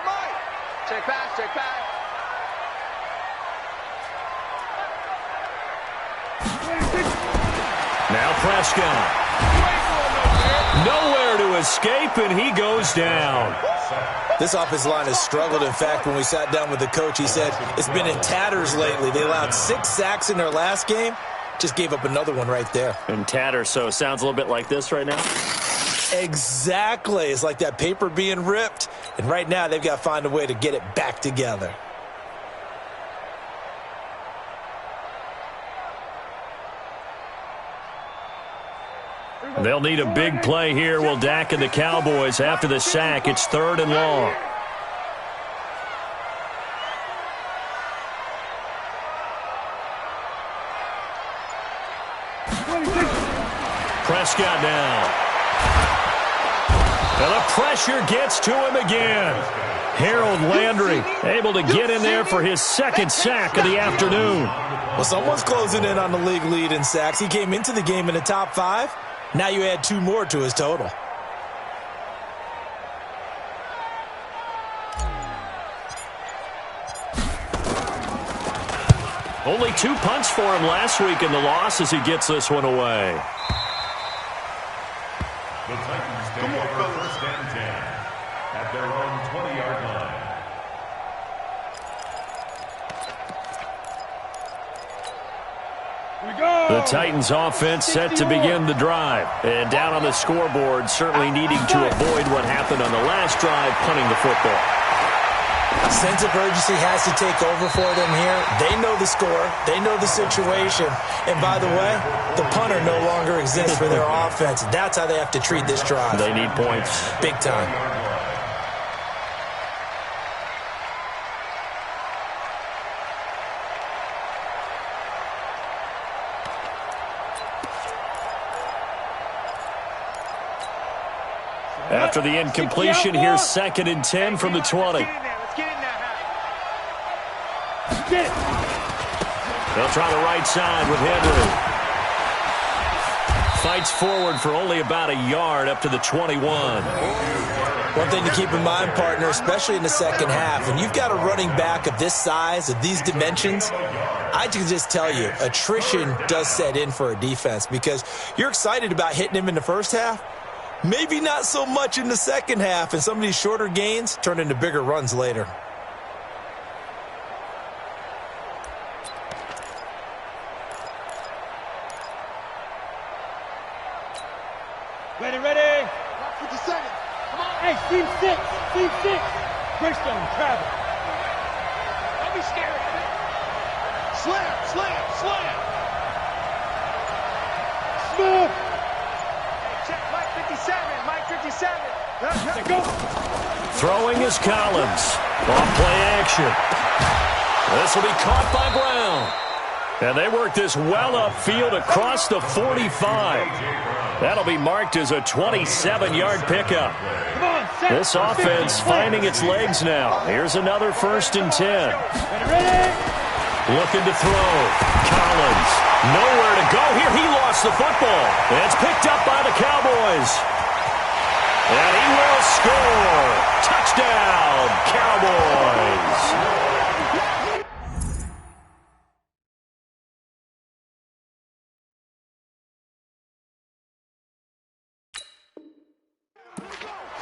Check back, check back. Now Prescott. Nowhere to escape, and he goes down. This offensive line has struggled. In fact, when we sat down with the coach, he said it's been in tatters lately. They allowed 6 sacks in their last game. Just gave up another one right there. In tatters, so it sounds a little bit like this right now? Exactly. It's like that paper being ripped. And right now, they've got to find a way to get it back together. They'll need a big play here. Will Dak and the Cowboys after the sack. It's 3rd and long. Prescott now. And the pressure gets to him again. Harold Landry able to get in there for his 2nd sack of the afternoon. Well, someone's closing in on the league lead in sacks. He came into the game in the top 5. Now you add 2 more to his total. Only 2 punts for him last week in the loss as he gets this one away. The Titans take over 1st and 10 at their own 20-yard line. The Titans offense set to begin the drive. And down on the scoreboard, certainly needing to avoid what happened on the last drive, punting the football. Sense of urgency has to take over for them here. They know the score. They know the situation. And by the way, the punter no longer exists for their offense. That's how they have to treat this drive. They need points. Big time. After the incompletion, here's 2nd and 10 from the 20. They'll try the right side with Henry. Fights forward for only about a yard up to the 21. One thing to keep in mind, partner, especially in the second half, when you've got a running back of this size, of these dimensions, I can just tell you, attrition does set in for a defense because you're excited about hitting him in the first half. Maybe not so much in the second half, and some of these shorter gains turn into bigger runs later. Ready. 50 seconds. Come on. Hey, team six. Greystone, travel. Don't be scared. Slam. Smooth. Check Mike 57. Let's go. Throwing is Collins. Off play action. This will be caught by Brown. And they work this well upfield across the 45. That'll be marked as a 27-yard pickup. This offense finding its legs now. Here's another 1st and 10. Ready. Looking to throw. Collins. Nowhere to go here. He lost the football. And it's picked up by the Cowboys. And he will score. Touchdown, Cowboys.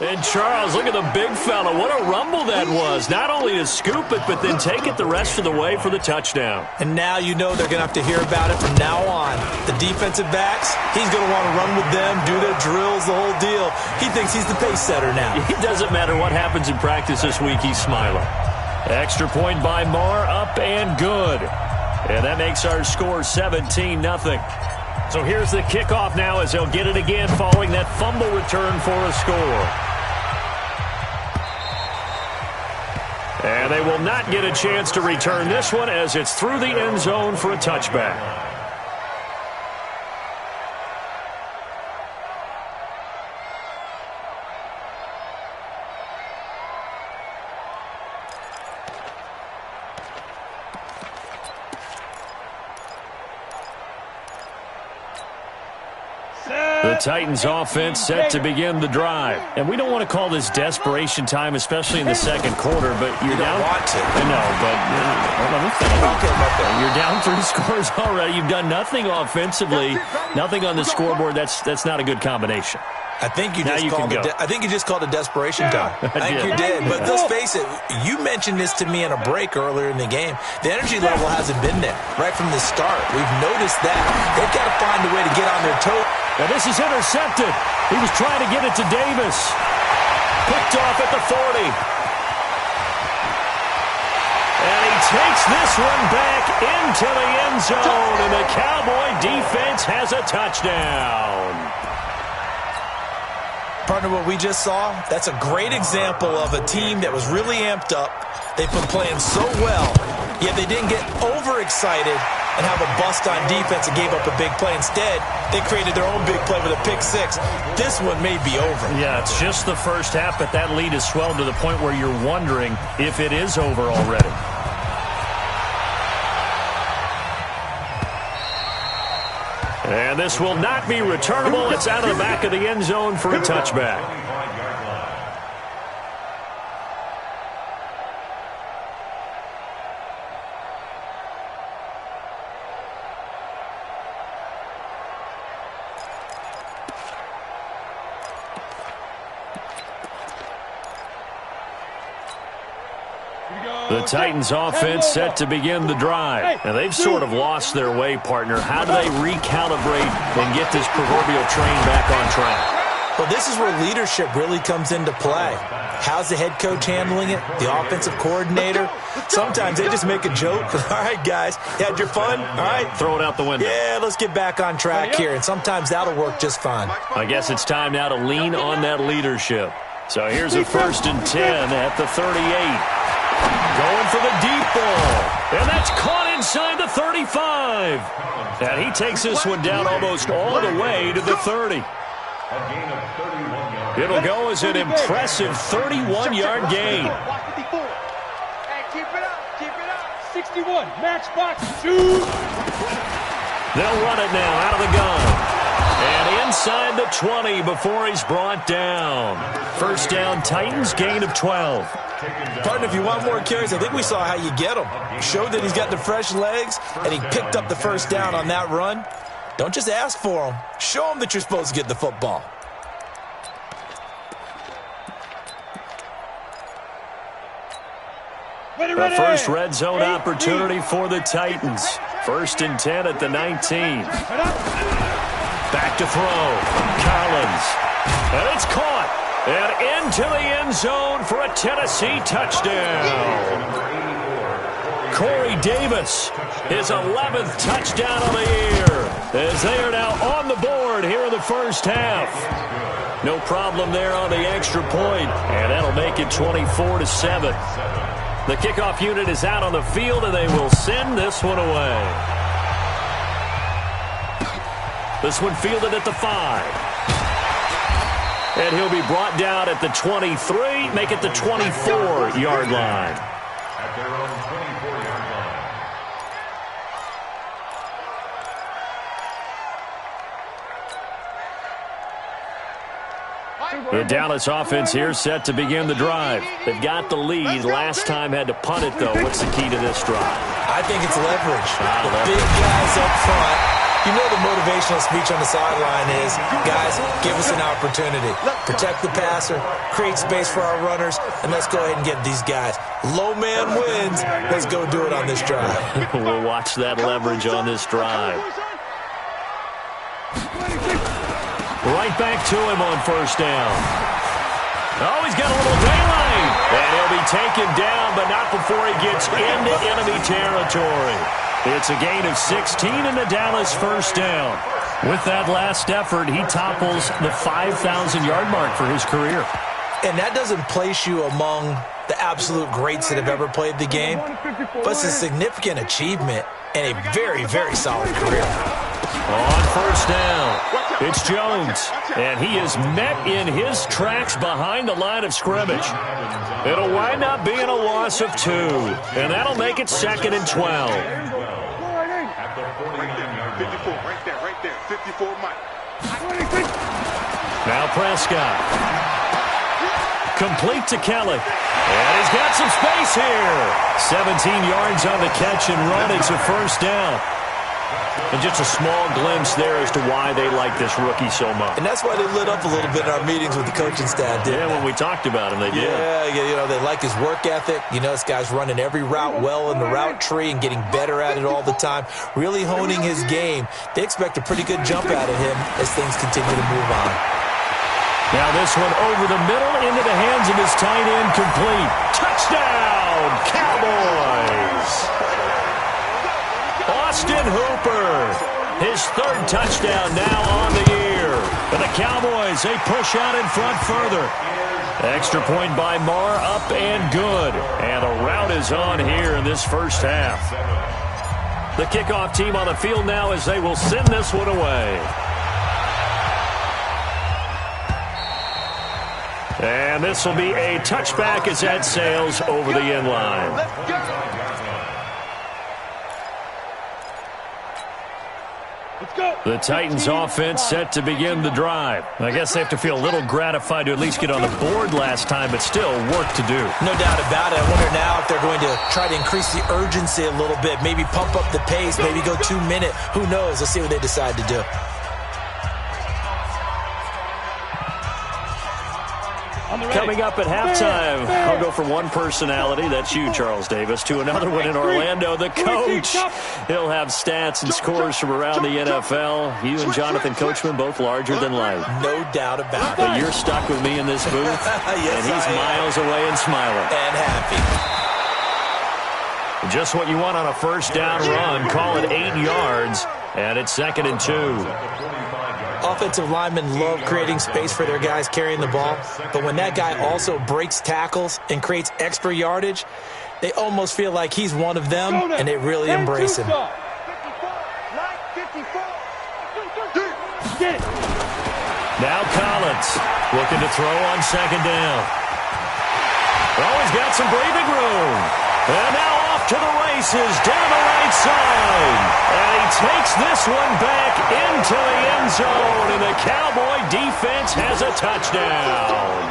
And Charles, look at the big fella. What a rumble that was. Not only to scoop it, but then take it the rest of the way for the touchdown. And now you know they're going to have to hear about it from now on. The defensive backs, he's going to want to run with them, do their drills, the whole deal. He thinks he's the pace setter now. It doesn't matter what happens in practice this week, he's smiling. Extra point by Marr, up and good. And that makes our score 17-0. So here's the kickoff now as they'll get it again following that fumble return for a score. And they will not get a chance to return this one as it's through the end zone for a touchback. The Titans offense set to begin the drive. And we don't want to call this desperation time, especially in the second quarter, but you're down. Want to. I know, but let me finish. Okay, You're down 3 scores already. You've done nothing offensively, nothing on the scoreboard. That's not a good combination. I think you just called it desperation time. I think you did. But let's face it, you mentioned this to me in a break earlier in the game. The energy level hasn't been there right from the start. We've noticed that. They've got to find a way to get on their toes. And this is intercepted. He was trying to get it to Davis. Picked off at the 40. And he takes this one back into the end zone. And the Cowboy defense has a touchdown. Partner, what we just saw, that's a great example of a team that was really amped up. They've been playing so well, yet they didn't get overexcited and have a bust on defense and gave up a big play. Instead, they created their own big play with a pick six. This one may be over. Yeah, it's just the first half, but that lead has swelled to the point where you're wondering if it is over already. And this will not be returnable. It's out of the back of the end zone for a touchback. The Titans offense set to begin the drive. And they've sort of lost their way, partner. How do they recalibrate and get this proverbial train back on track? Well, this is where leadership really comes into play. How's the head coach handling it? The offensive coordinator? Sometimes they just make a joke. All right, guys, you had your fun? All right. Throw it out the window. Yeah, let's get back on track here. And sometimes that'll work just fine. I guess it's time now to lean on that leadership. So here's a 1st and 10 at the 38. Going for the deep ball. And that's caught inside the 35. And he takes this one down almost all the way to the 30. It'll go as an impressive 31-yard gain. Hey, keep it up. 61, matchbox 2. They'll run it now out of the gun. And inside the 20 before he's brought down. First down, Titans, gain of 12. Partner, if you want more carries, I think we saw how you get him. Showed that he's got the fresh legs, and he picked up the first down on that run. Don't just ask for him. Show him that you're supposed to get the football. The first red zone opportunity for the Titans. 1st and 10 at the 19. Back to throw. Collins. And it's caught. And into the end zone for a Tennessee touchdown. Corey Davis, his 11th touchdown of the year, as they are now on the board here in the first half. No problem there on the extra point, and that'll make it 24-7. The kickoff unit is out on the field, and they will send this one away. This one fielded at the 5. And he'll be brought down at the 23, make it the 24-yard line. At their own 24-yard line. The Dallas offense here set to begin the drive. They've got the lead. Last time had to punt it, though. What's the key to this drive? I think it's leverage. The big guys up front. You know the motivational speech on the sideline is, guys, give us an opportunity. Protect the passer, create space for our runners, and let's go ahead and get these guys. Low man wins. Let's go do it on this drive. We'll watch that leverage on this drive. Right back to him on 1st down. Oh, he's got a little daylight. And he'll be taken down, but not before he gets into enemy territory. It's a gain of 16 in the Dallas 1st down. With that last effort, he topples the 5,000-yard mark for his career. And that doesn't place you among the absolute greats that have ever played the game, but it's a significant achievement and a very, very solid career. On 1st down, it's Jones, and he is met in his tracks behind the line of scrimmage. It'll wind up being a loss of 2, and that'll make it 2nd and 12. At the 49-yard line. 54, right there, 54, Mike. Now Prescott. Complete to Kelly. And he's got some space here. 17 yards on the catch and run. It's a 1st down. And just a small glimpse there as to why they like this rookie so much. And that's why they lit up a little bit in our meetings with the coaching staff, didn't they? When we talked about him, they did. Yeah, you know, they like his work ethic. You know, this guy's running every route well in the route tree and getting better at it all the time, really honing his game. They expect a pretty good jump out of him as things continue to move on. Now this one over the middle into the hands of his tight end, complete. Touchdown, Cowboys! Austin Hooper, his 3rd touchdown now on the year. For the Cowboys, they push out in front further. Extra point by Marr, up and good. And the route is on here in this first half. The kickoff team on the field now as they will send this one away. And this will be a touchback as that sails over the end line. The Titans offense set to begin the drive. I guess they have to feel a little gratified to at least get on the board last time, but still work to do. No doubt about it. I wonder now if they're going to try to increase the urgency a little bit, maybe pump up the pace, maybe go 2-minute. Who knows? Let's see what they decide to do. Coming up at halftime, I'll go from one personality, that's you, Charles Davis, to another one in Orlando, the coach. He'll have stats and scores from around the NFL. You and Jonathan Coachman, both larger than life. No doubt about it. But you're stuck with me in this booth, Yes, and he's miles away and smiling. And happy. Just what you want on a 1st down run. Call it 8 yards, and it's 2nd and 2. Offensive linemen love creating space for their guys carrying the ball, but when that guy also breaks tackles and creates extra yardage, they almost feel like he's one of them, and they really embrace him. Now Collins looking to throw on 2nd down. Oh, he's got some breathing room. And now off to the races down the right side. And he takes this one back into the end zone. And the Cowboy defense has a touchdown.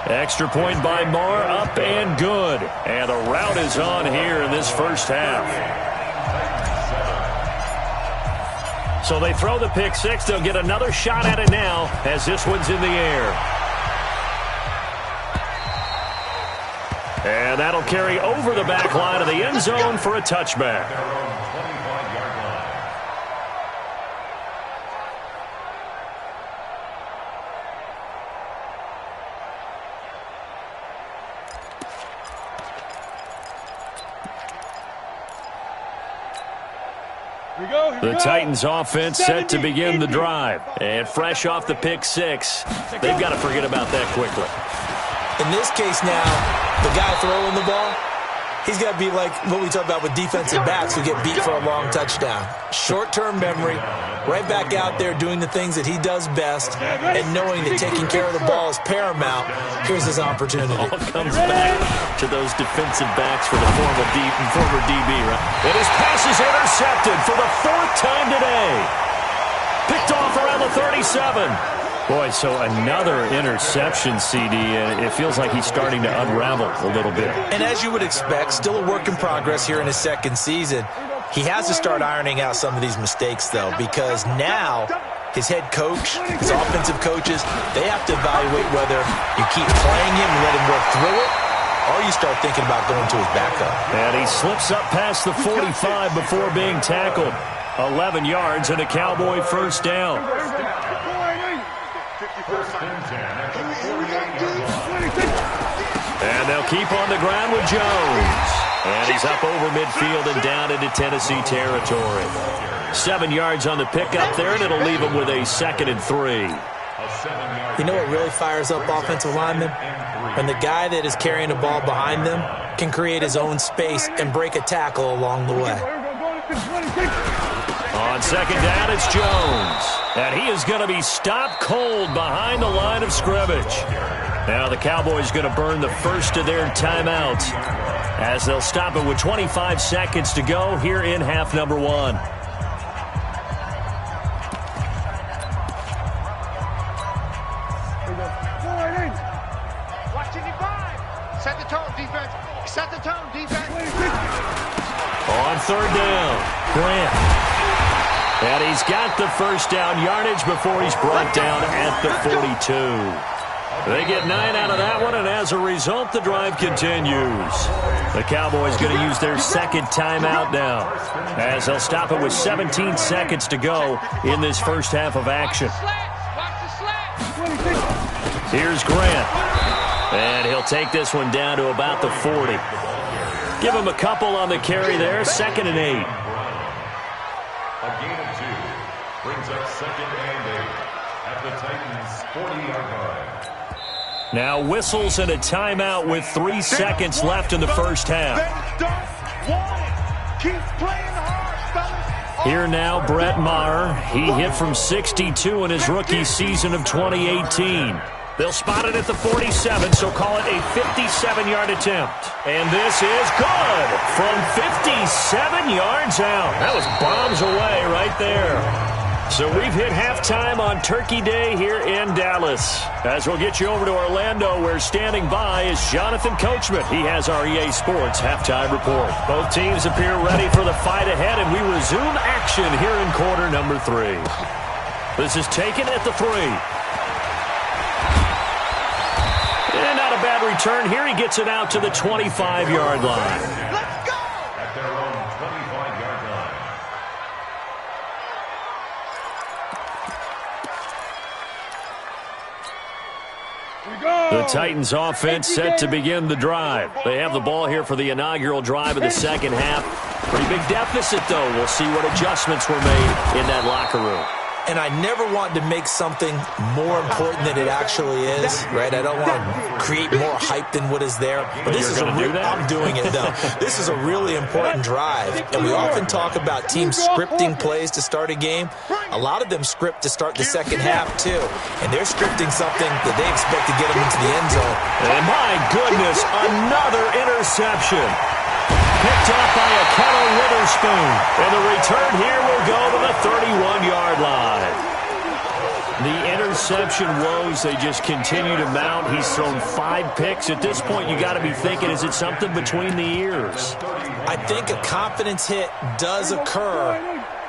Extra point by Marr, up and good. And the route is on here in this first half. So they throw the pick six. They'll get another shot at it now as this one's in the air. And that'll carry over the back line of the end zone for a touchback. The Titans offense set to begin the drive. And fresh off the pick six, they've got to forget about that quickly. In this case now, the guy throwing the ball, he's got to be like what we talk about with defensive backs who get beat for a long touchdown. Short-term memory, right back out there doing the things that he does best, and knowing that taking care of the ball is paramount. Here's his opportunity. All comes back to those defensive backs for the former DB, right? And his pass is intercepted for the fourth time today. Picked off around the 37. Boy, so another interception, CD, and it feels like he's starting to unravel a little bit. And as you would expect, still a work in progress here in his second season. He has to start ironing out some of these mistakes, though, because now his head coach, his offensive coaches, they have to evaluate whether you keep playing him and let him work through it, or you start thinking about going to his backup. And he slips up past the 45 before being tackled. 11 yards and a Cowboy first down. And they'll keep on the ground with Jones. And he's up over midfield and down into Tennessee territory. 7 yards on the pickup there, and it'll leave him with a 2nd and 3. You know what really fires up offensive linemen? When the guy that is carrying the ball behind them can create his own space and break a tackle along the way. On second down, it's Jones. And he is going to be stopped cold behind the line of scrimmage. Now the Cowboys going to burn the first of their timeouts as they'll stop it with 25 seconds to go here in half number 1. Set the tone, defense. Set the tone, defense. On third down, Grant. And he's got the first down yardage before he's brought down at the 42. They get 9 out of that one, and as a result, the drive continues. The Cowboys going to use their second timeout now, as they'll stop it with 17 seconds to go in this first half of action. Here's Grant. And he'll take this one down to about the 40. Give him a couple on the carry there, 2nd and 8. A gain of 2 brings up 2nd and 8 at the Titans' 40-yard line. Now whistles and a timeout with 3 seconds left in the first half. Here now, Brett Maher. He hit from 62 in his rookie season of 2018. They'll spot it at the 47, so call it a 57-yard attempt. And this is good from 57 yards out. That was bombs away right there. So we've hit halftime on Turkey Day here in Dallas. As we'll get you over to Orlando, where standing by is Jonathan Coachman. He has our EA Sports halftime report. Both teams appear ready for the fight ahead, and we resume action here in quarter number 3. This is taken at the 3. And not a bad return here. He gets it out to the 25-yard line. Let's go! At their own 25-yard line. The Titans offense set to begin the drive. They have the ball here for the inaugural drive of the second half. Pretty big deficit, though. We'll see what adjustments were made in that locker room. And I never want to make something more important than it actually is, right? I don't want to create more hype than what is there. But this is I'm doing it, though. This is a really important drive. And we often talk about teams scripting plays to start a game. A lot of them script to start the second half, too. And they're scripting something that they expect to get them into the end zone. And my goodness, another interception. Picked off by a Kettle Witherspoon. And the return here will go to the 31-yard line. The interception woes, they just continue to mount. He's thrown 5 picks. At this point, you got to be thinking, is it something between the ears? I think a confidence hit does occur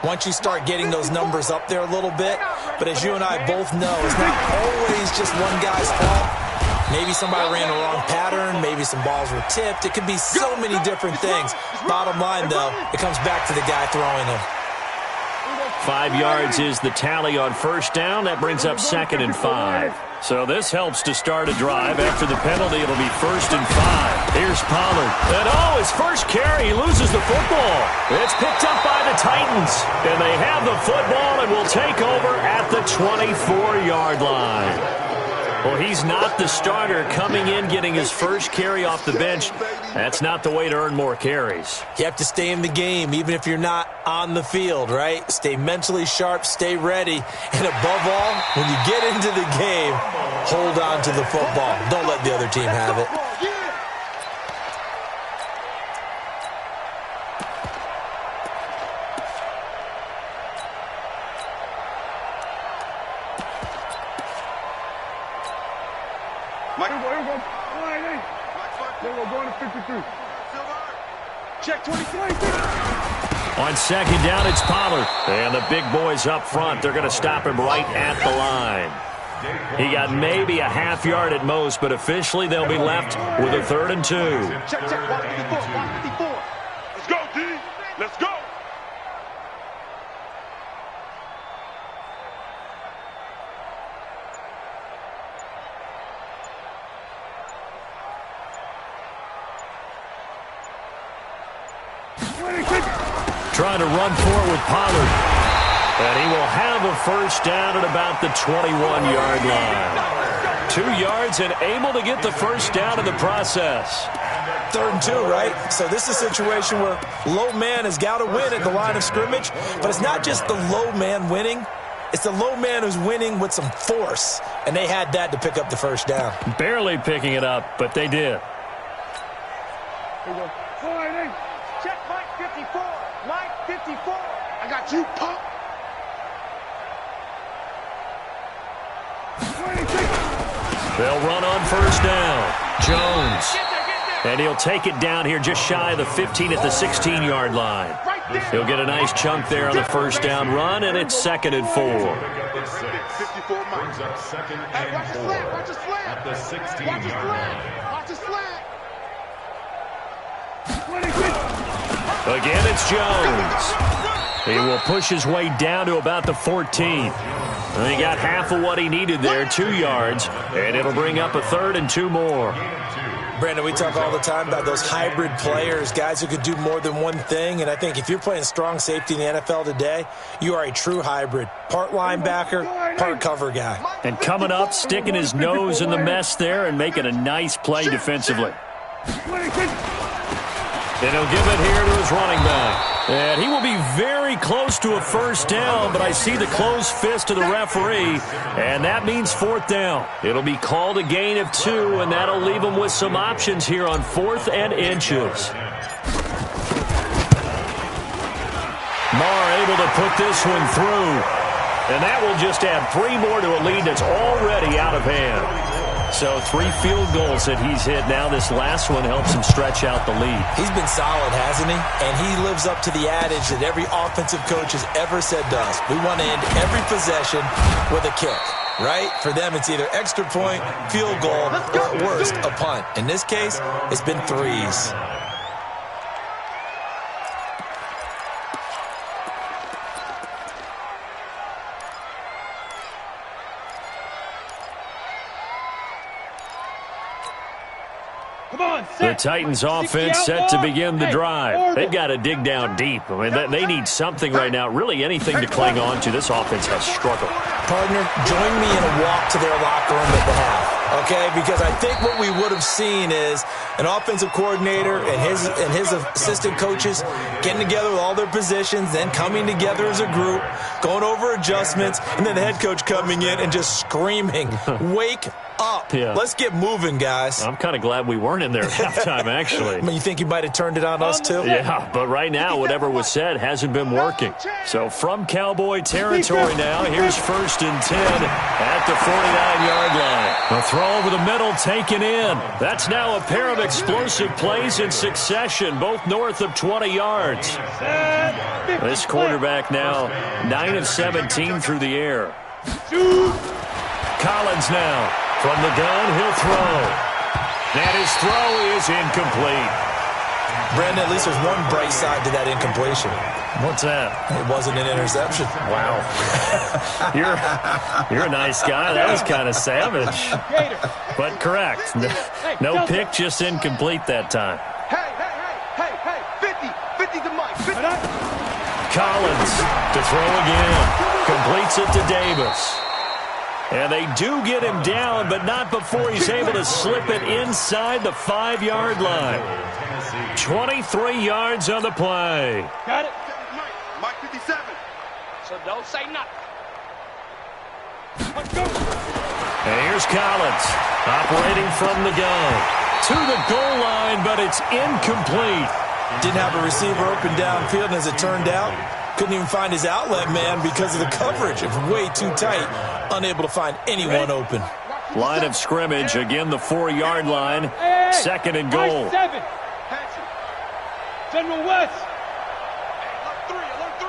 once you start getting those numbers up there a little bit. But as you and I both know, it's not always just one guy's fault. Maybe somebody ran the wrong pattern. Maybe some balls were tipped. It could be so many different things. Bottom line, though, it comes back to the guy throwing them. 5 yards is the tally on first down. That brings up 2nd and 5. So this helps to start a drive. After the penalty, it'll be 1st and 5. Here's Pollard. And his first carry, he loses the football. It's picked up by the Titans. And they have the football and will take over at the 24-yard line. Well, he's not the starter coming in, getting his first carry off the bench. That's not the way to earn more carries. You have to stay in the game, even if you're not on the field, right? Stay mentally sharp, stay ready. And above all, when you get into the game, hold on to the football. Don't let the other team have it. Check 23. On second down, it's Pollard. And the big boys up front, they're going to stop him right at the line. He got maybe a half yard at most, but officially they'll be left with a 3rd and 2. Check, 154. Let's go, D. Let's go. Trying to run for it with Pollard. And he will have a first down at about the 21-yard line. 2 yards and able to get the first down in the process. 3rd and 2, right? So this is a situation where low man has got to win at the line of scrimmage. But it's not just the low man winning. It's the low man who's winning with some force. And they had that to pick up the first down. Barely picking it up, but they did. Here we go. Check Mike 54. Mike 54. I got you, punk. 26. They'll run on first down. Jones. And he'll take it down here just shy of the 15 at the 16-yard line. He'll get a nice chunk there on the first down run, and it's 2nd and 4. Brings up 2nd and 4 at the 16-yard line. Watch the slant. Again, it's Jones. He will push his way down to about the 14. And he got half of what he needed there, 2 yards, and it'll bring up a 3rd and 2 more. Brandon, we talk all the time about those hybrid players, guys who could do more than one thing. And I think if you're playing strong safety in the NFL today, you are a true hybrid. Part linebacker, part cover guy. And coming up, sticking his nose in the mess there and making a nice play defensively. And he'll give it here to his running back. And he will be very close to a first down, but I see the closed fist of the referee, and that means 4th down. It'll be called a gain of 2, and that'll leave him with some options here on 4th and inches. Marr able to put this one through, and that will just add 3 more to a lead that's already out of hand. So 3 field goals that he's hit now. This last one helps him stretch out the lead. He's been solid, hasn't he? And he lives up to the adage that every offensive coach has ever said to us. We want to end every possession with a kick, right? For them, it's either extra point, field goal, or at worst, a punt. In this case, it's been 3s. The Titans offense set to begin the drive. They've got to dig down deep. I mean, they need something right now, really anything to cling on to. This offense has struggled. Partner, join me in a walk to their locker room at the half, okay? Because I think what we would have seen is an offensive coordinator and his assistant coaches getting together with all their positions, then coming together as a group, going over adjustments, and then the head coach coming in and just screaming, wake up. Yeah. Let's get moving, guys. I'm kind of glad we weren't in there at halftime, actually. I mean, you think you might have turned it on us, too? Yeah, but right now, whatever was said hasn't been working. So from Cowboy territory now, here's 1st and 10 at the 49-yard line. A throw over the middle taken in. That's now a pair of explosive plays in succession, both north of 20 yards. yards. This quarterback now 9 of 17 through the air. Collins now from the gun. He'll throw. And his throw is incomplete. Brandon, at least there's one bright side to that incompletion. What's that? It wasn't an interception. Wow. You're a nice guy. That was kind of savage. But correct. No pick, just incomplete that time. Hey, 50 to Mike. 50. Collins to throw again. Completes it to Davis. And they do get him down, but not before he's able to slip it inside the 5-yard line. 23 yards on the play. Got it? Mike 57. So don't say nothing. Let's go. And here's Collins operating from the gun. To the goal line, but it's incomplete. Didn't have a receiver open downfield, and as it turned out, couldn't even find his outlet man because of the coverage. It was way too tight. Unable to find anyone open. Line of scrimmage, again the 4-yard line. Second and goal. 7. General West. Alert 3.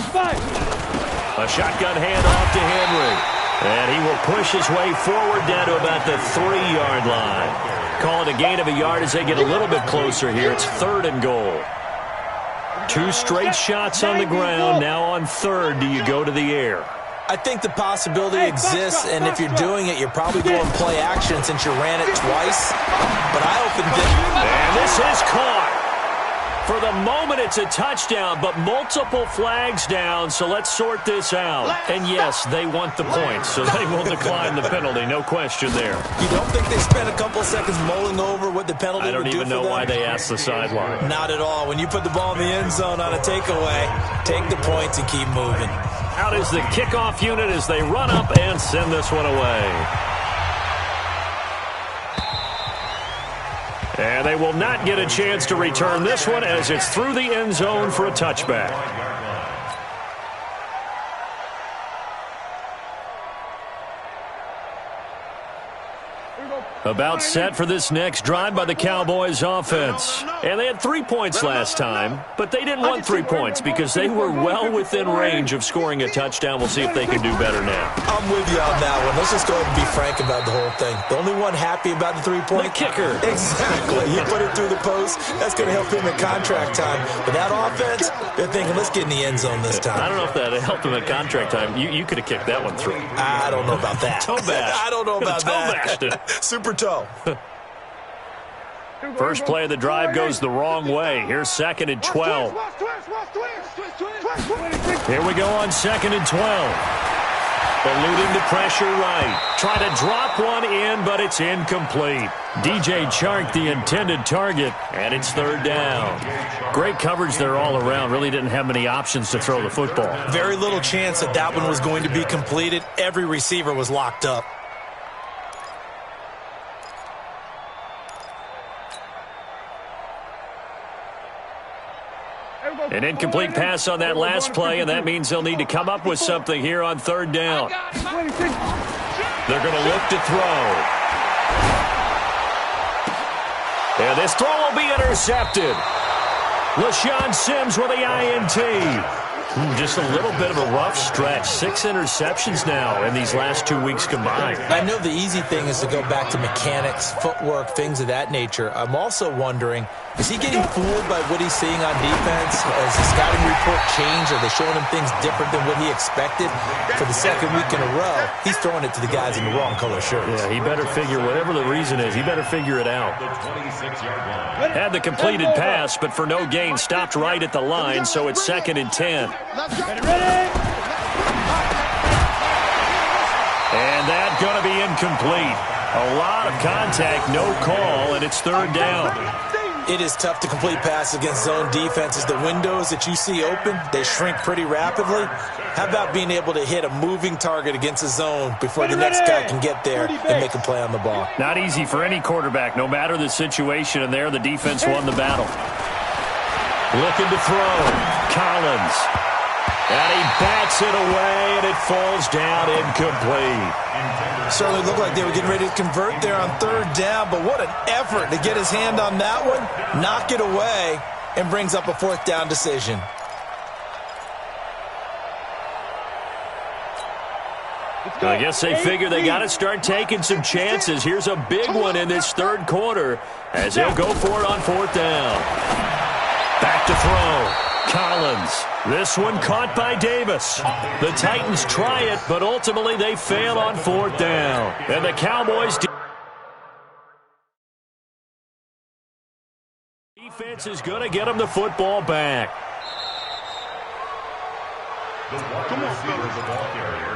5. A shotgun handoff to Henry. And he will push his way forward down to about the 3-yard line. Call it a gain of a yard as they get a little bit closer here. It's third and goal. 2 straight shots on the ground. Now on third, do you go to the air? I think the possibility exists, and if you're doing it, you're probably going play action since you ran it twice. But I opened it. And this is caught. For the moment, it's a touchdown, but multiple flags down, so let's sort this out. And yes, they want the points, so they will decline the penalty, no question there. You don't think they spent a couple seconds mulling over what the penalty would do for them? I don't even know why they asked the sideline. Not at all. When you put the ball in the end zone on a takeaway, take the points and keep moving. Out is the kickoff unit as they run up and send this one away. And they will not get a chance to return this one as it's through the end zone for a touchback. About set for this next drive by the Cowboys offense. And they had 3 points last time, but they didn't want 3 points because they were well within range of scoring a touchdown. We'll see if they can do better now. I'm with you on that one. Let's just go ahead and be frank about the whole thing. The only one happy about the 3-point? The kicker. Exactly. He put it through the post. That's going to help him at contract time. But that offense, they're thinking, let's get in the end zone this time. I don't know if that helped him at contract time. You could have kicked that one through. I don't know about that. Toe bash. I don't know about that. Toe bashed it. Super toe. First play of the drive goes the wrong way. Here's 2nd and 12. Here we go on 2nd and 12. Alluding to pressure right. Try to drop one in, but it's incomplete. DJ Chark, the intended target, and it's 3rd down. Great coverage there all around. Really didn't have many options to throw the football. Very little chance that that one was going to be completed. Every receiver was locked up. An incomplete pass on that last play, and that means they'll need to come up with something here on 3rd down. They're going to look to throw. And this throw will be intercepted. LaShawn Sims with the INT. Just a little bit of a rough stretch. 6 interceptions now in these last 2 weeks combined. I know the easy thing is to go back to mechanics, footwork, things of that nature. I'm also wondering, is he getting fooled by what he's seeing on defense? Has the scouting report changed? Are they showing him things different than what he expected? For the 2nd week in a row, he's throwing it to the guys in the wrong color shirts. Yeah, he better figure, whatever the reason is, he better figure it out. Had the completed pass, but for no gain, stopped right at the line, so it's 2nd and 10. Ready? And that's going to be incomplete. A lot of contact, no call, and it's 3rd down. It is tough to complete passes against zone defenses. The windows that you see open, they shrink pretty rapidly. How about being able to hit a moving target against a zone before the next guy can get there and make a play on the ball? Not easy for any quarterback, no matter the situation, and there the defense won the battle. Looking to throw. Collins. And he bats it away, and it falls down incomplete. Certainly looked like they were getting ready to convert there on third down, but what an effort to get his hand on that one, knock it away, and brings up a fourth down decision. I guess they figure they got to start taking some chances. Here's a big one in this third quarter as they'll go for it on fourth down. Back to throw. Collins. This one caught by Davis. The Titans try it, but ultimately they fail on fourth down. And the Cowboys defense is going to get them the football back. The wide receiver, the ball carrier.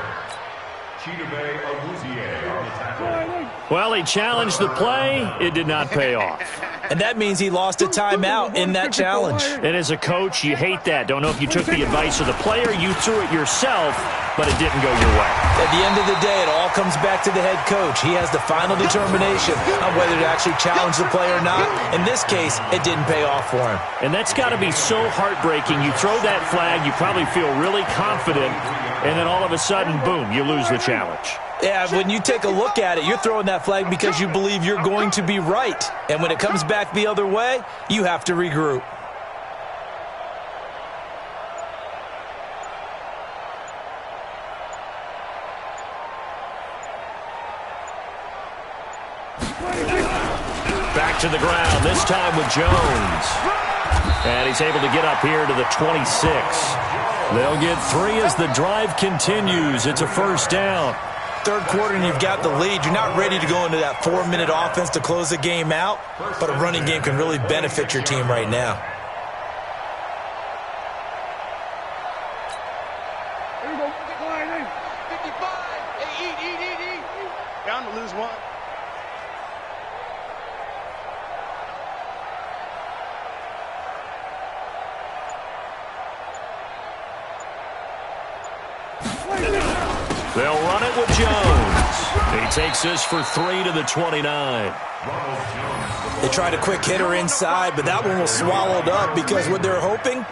Well, he challenged the play. It did not pay off. And that means he lost a timeout in that challenge. And as a coach, you hate that. Don't know if you took the advice of the player. You threw it yourself, but it didn't go your way. At the end of the day, it all comes back to the head coach. He has the final determination on whether to actually challenge the play or not. In this case, it didn't pay off for him. And that's got to be so heartbreaking. You throw that flag, you probably feel really confident, and then all of a sudden, boom, you lose the challenge. Yeah, when you take a look at it, you're throwing that flag because you believe you're going to be right. And when it comes back the other way, you have to regroup. Back to the ground, this time with Jones. And he's able to get up here to the 26. They'll get 3 as the drive continues. It's a first down. Third quarter and you've got the lead. You're not ready to go into that 4-minute offense to close the game out, but a running game can really benefit your team right now. Here we go. 55. Hey, eat. Down to lose one. They'll run it with Jones. He takes this for 3 to the 29. They tried a quick hitter inside, but that one was swallowed up because what they're hoping,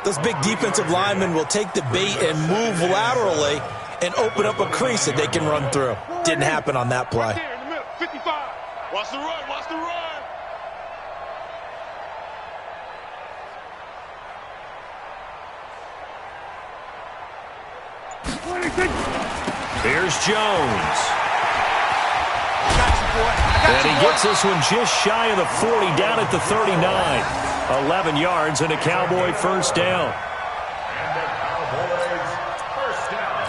those big defensive linemen will take the bait and move laterally and open up a crease that they can run through. Didn't happen on that play. Right there in the middle, 55. Watch the run, watch the run. Here's Jones. And he gets this one just shy of the 40, down at the 39. 11 yards and a Cowboy first down. And the Cowboys first down.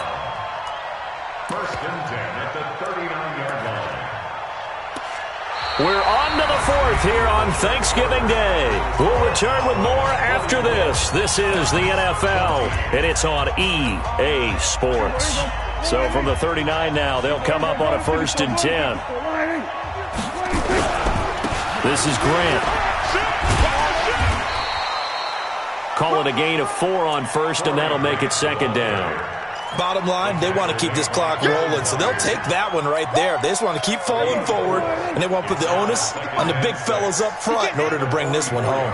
First and 10 at the 39-yard line. We're on to the fourth here on Thanksgiving Day. We'll return with more after this. This is the NFL, and it's on EA Sports. So from the 39 now, they'll come up on a first and 10. This is Grant. Call it a gain of 4 on first, and that'll make it second down. Bottom line, they want to keep this clock rolling, so they'll take that one right there. They just want to keep falling forward, and they want to put the onus on the big fellas up front in order to bring this one home.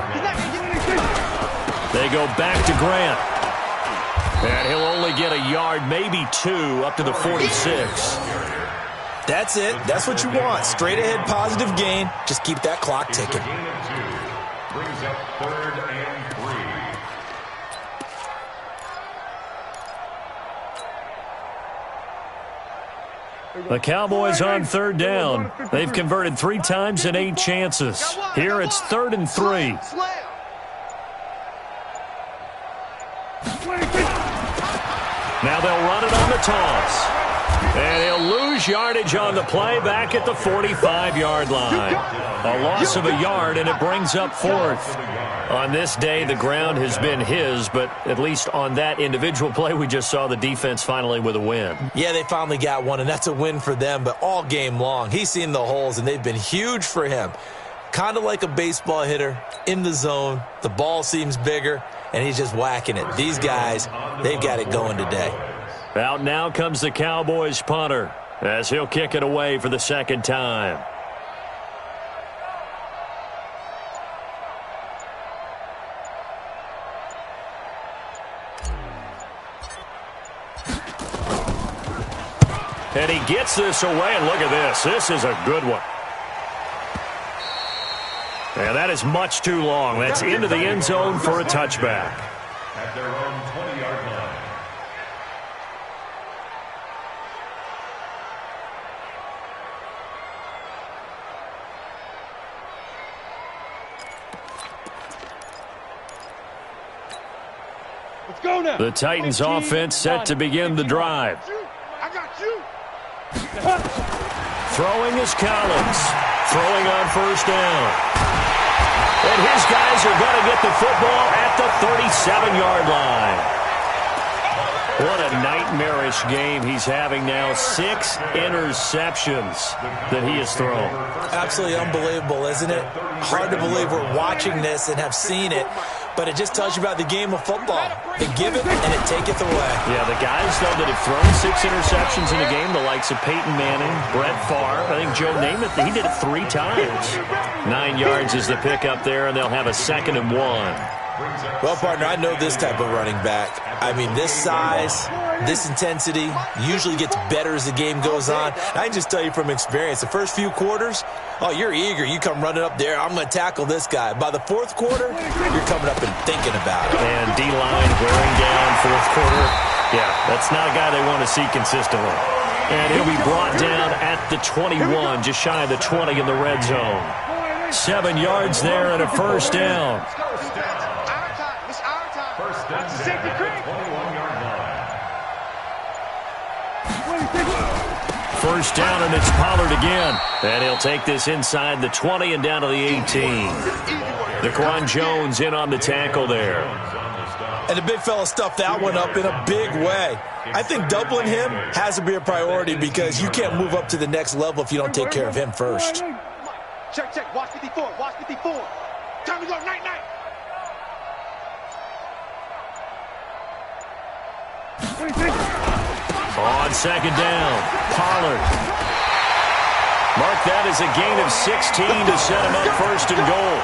They go back to Grant. And he'll only get a yard, maybe 2, up to the 46. That's it. That's what you want. Straight ahead, positive gain. Just keep that clock ticking. Gain of 2 brings up 3rd and 3. The Cowboys on third down. They've converted 3 times in 8 chances. Here it's 3rd and 3. Now they'll run it on the toss. And he'll lose yardage on the play back at the 45-yard line. A loss of a yard, and it brings up 4th. On this day, the ground has been his, but at least on that individual play, we just saw the defense finally with a win. Yeah, they finally got one, and that's a win for them, but all game long, he's seen the holes, and they've been huge for him. Kind of like a baseball hitter in the zone. The ball seems bigger, and he's just whacking it. These guys, they've got it going today. Out now comes the Cowboys punter as he'll kick it away for the second time. And he gets this away, and look at this. This is a good one. And that is much too long. That's into the end zone for a touchback. At their own 20-yard line. Let's go now. The Titans offense set to begin the drive. I got you. Throwing is Collins. Throwing on first down. And his guys are going to get the football at the 37-yard line. What a nightmarish game he's having now. 6 interceptions that he has thrown. Absolutely unbelievable, isn't it? Hard to believe we're watching this and have seen it, but it just tells you about the game of football. They give it and it taketh away. Yeah, the guys, though, that have thrown 6 interceptions in a game, the likes of Peyton Manning, Brett Favre, I think Joe Namath, he did it 3 times. 9 yards is the pickup there, and they'll have a 2nd and 1. Well, partner, I know this type of running back. I mean, this size, this intensity usually gets better as the game goes on. I can just tell you from experience, the first few quarters, oh, you're eager. You come running up there, I'm going to tackle this guy. By the 4th quarter, you're coming up and thinking about it. And D-line wearing down 4th quarter. Yeah, that's not a guy they want to see consistently. And he'll be brought down at the 21, just shy of the 20 in the red zone. 7 yards there and a first down. First down, and it's Pollard again. And he'll take this inside the 20 and down to the 18. Daquan Jones in on the tackle there. And the big fella stuffed that one up in a big way. I think doubling him has to be a priority because you can't move up to the next level if you don't take care of him first. Check, check. Watch 54. Watch 54. Time to go. Night, night. On second down, Pollard. Mark that as a gain of 16 to set him up first and goal.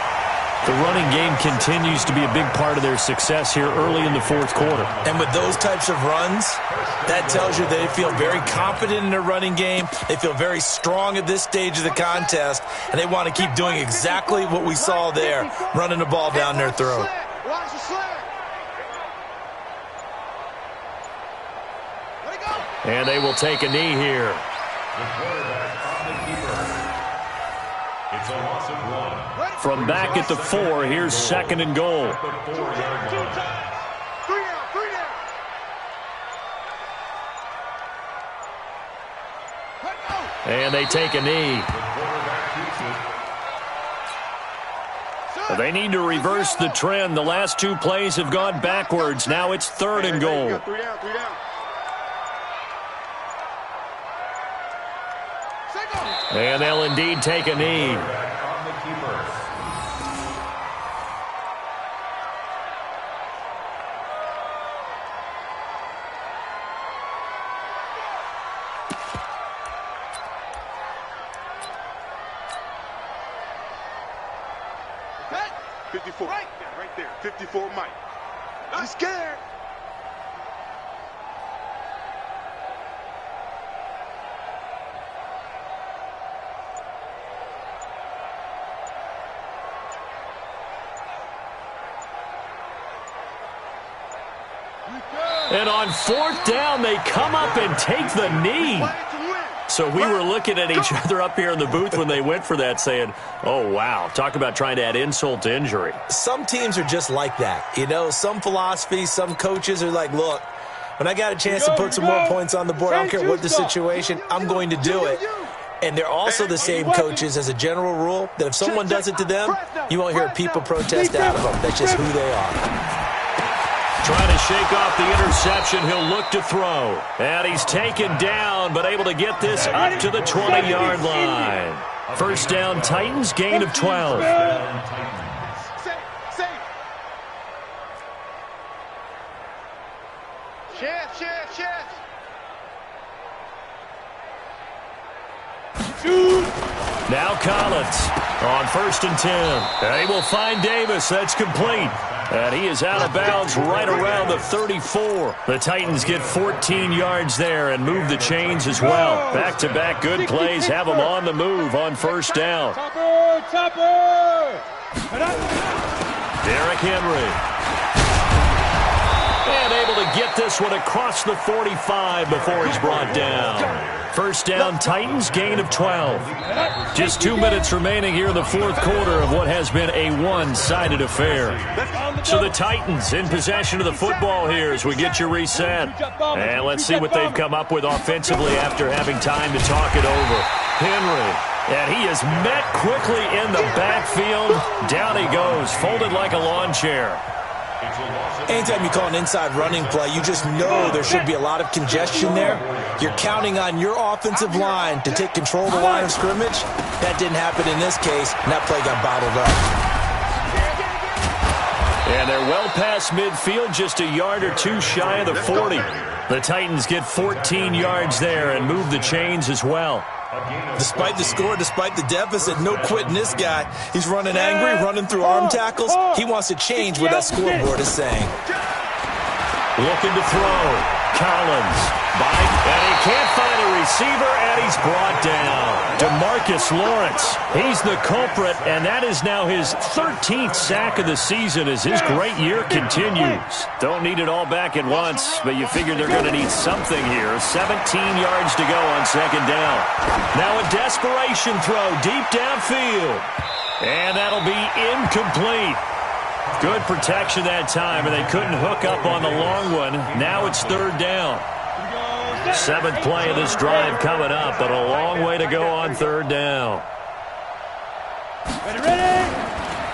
The running game continues to be a big part of their success here early in the 4th quarter. And with those types of runs, that tells you they feel very confident in their running game. They feel very strong at this stage of the contest, and they want to keep doing exactly what we saw there, running the ball down their throat. Watch the slant. And they will take a knee here. The quarterback on the keeper. It's a loss of 1. From back at the 4, here's 2nd and goal. The 4-yard line. 3 down, 3 down. And they take a knee. The quarterback keeps it. They need to reverse the trend. The last 2 plays have gone backwards. Now it's 3rd and goal. 3 down, 3 down. And they'll indeed take a knee. Quarterback on the keeper. Okay. 54. Right there. 54 Mike. I'm scared. And on 4th down, they come up and take the knee. So we were looking at each other up here in the booth when they went for that saying, oh, wow, talk about trying to add insult to injury. Some teams are just like that. You know, some philosophies, some coaches are like, look, when I got a chance to put some more points on the board, I don't care what the situation, I'm going to do it. And they're also the same coaches as a general rule that if someone does it to them, you won't hear people protest out of them. That's just who they are. Trying to shake off the interception. He'll look to throw. And he's taken down, but able to get this up to the 20-yard line. First down, Titans, gain of 12. Chef. Now Collins. On 1st and 10. They will find Davis. That's complete. And he is out of bounds right around the 34. The Titans get 14 yards there and move the chains as well. Back-to-back good plays have them on the move on 1st down. Derrick Henry. And able to get this one across the 45 before he's brought down. 1st down, Titans, gain of 12. Just 2 minutes remaining here in the 4th quarter of what has been a one-sided affair. So the Titans in possession of the football here as we get you reset. And let's see what they've come up with offensively after having time to talk it over. Henry, and he is met quickly in the backfield. Down he goes, folded like a lawn chair. Anytime you call an inside running play, you just know there should be a lot of congestion there. You're counting on your offensive line to take control of the line of scrimmage. That didn't happen in this case, and that play got bottled up. And they're well past midfield, just a yard or two shy of the 40. The Titans get 14 yards there and move the chains as well. Despite the score, despite the deficit, no quitting this guy. He's running angry, running through arm tackles. He wants to change what that scoreboard is saying. Looking to throw. Collins. And he can't find a receiver, and he's brought down. DeMarcus Lawrence. He's the culprit, and that is now his 13th sack of the season as his great year continues. Don't need it all back at once, but you figure they're going to need something here. 17 yards to go on 2nd down. Now a desperation throw deep downfield. And that'll be incomplete. Good protection that time, and they couldn't hook up on the long one. Now it's 3rd down. 7th play of this drive coming up, but a long way to go on 3rd down.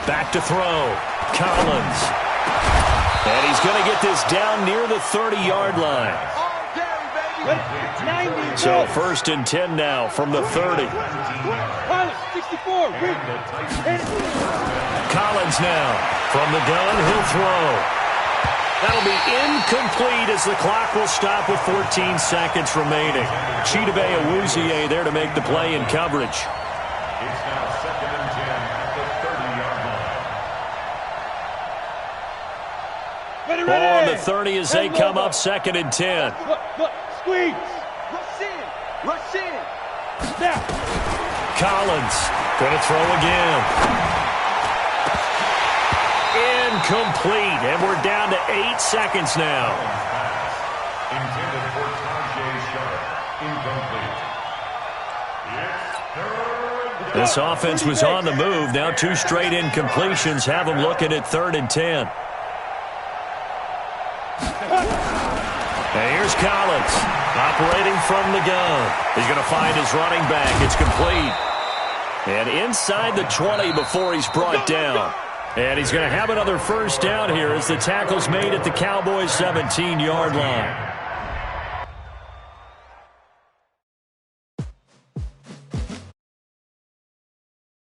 Back to throw. Collins. And he's going to get this down near the 30-yard line. So 1st and 10 now from the 30. Collins now from the gun. He'll throw. That'll be incomplete as the clock will stop with 14 seconds remaining. Chidobe Awuzie there to make the play in coverage. It's now 2nd and 10 at the 30-yard line. Ball on the 30 as they come up 2nd and 10. Squeeze. Rush in. Rush in. Now. Collins going to throw again. Incomplete, and we're down to 8 seconds now. Intended for Tajay Sharp. Incomplete. This offense was on the move. Now 2 straight incompletions have them looking at 3rd and 10. And here's Collins operating from the gun. He's going to find his running back. It's complete. And inside the 20 before he's brought down. And he's going to have another 1st down here as the tackle's made at the Cowboys' 17-yard line.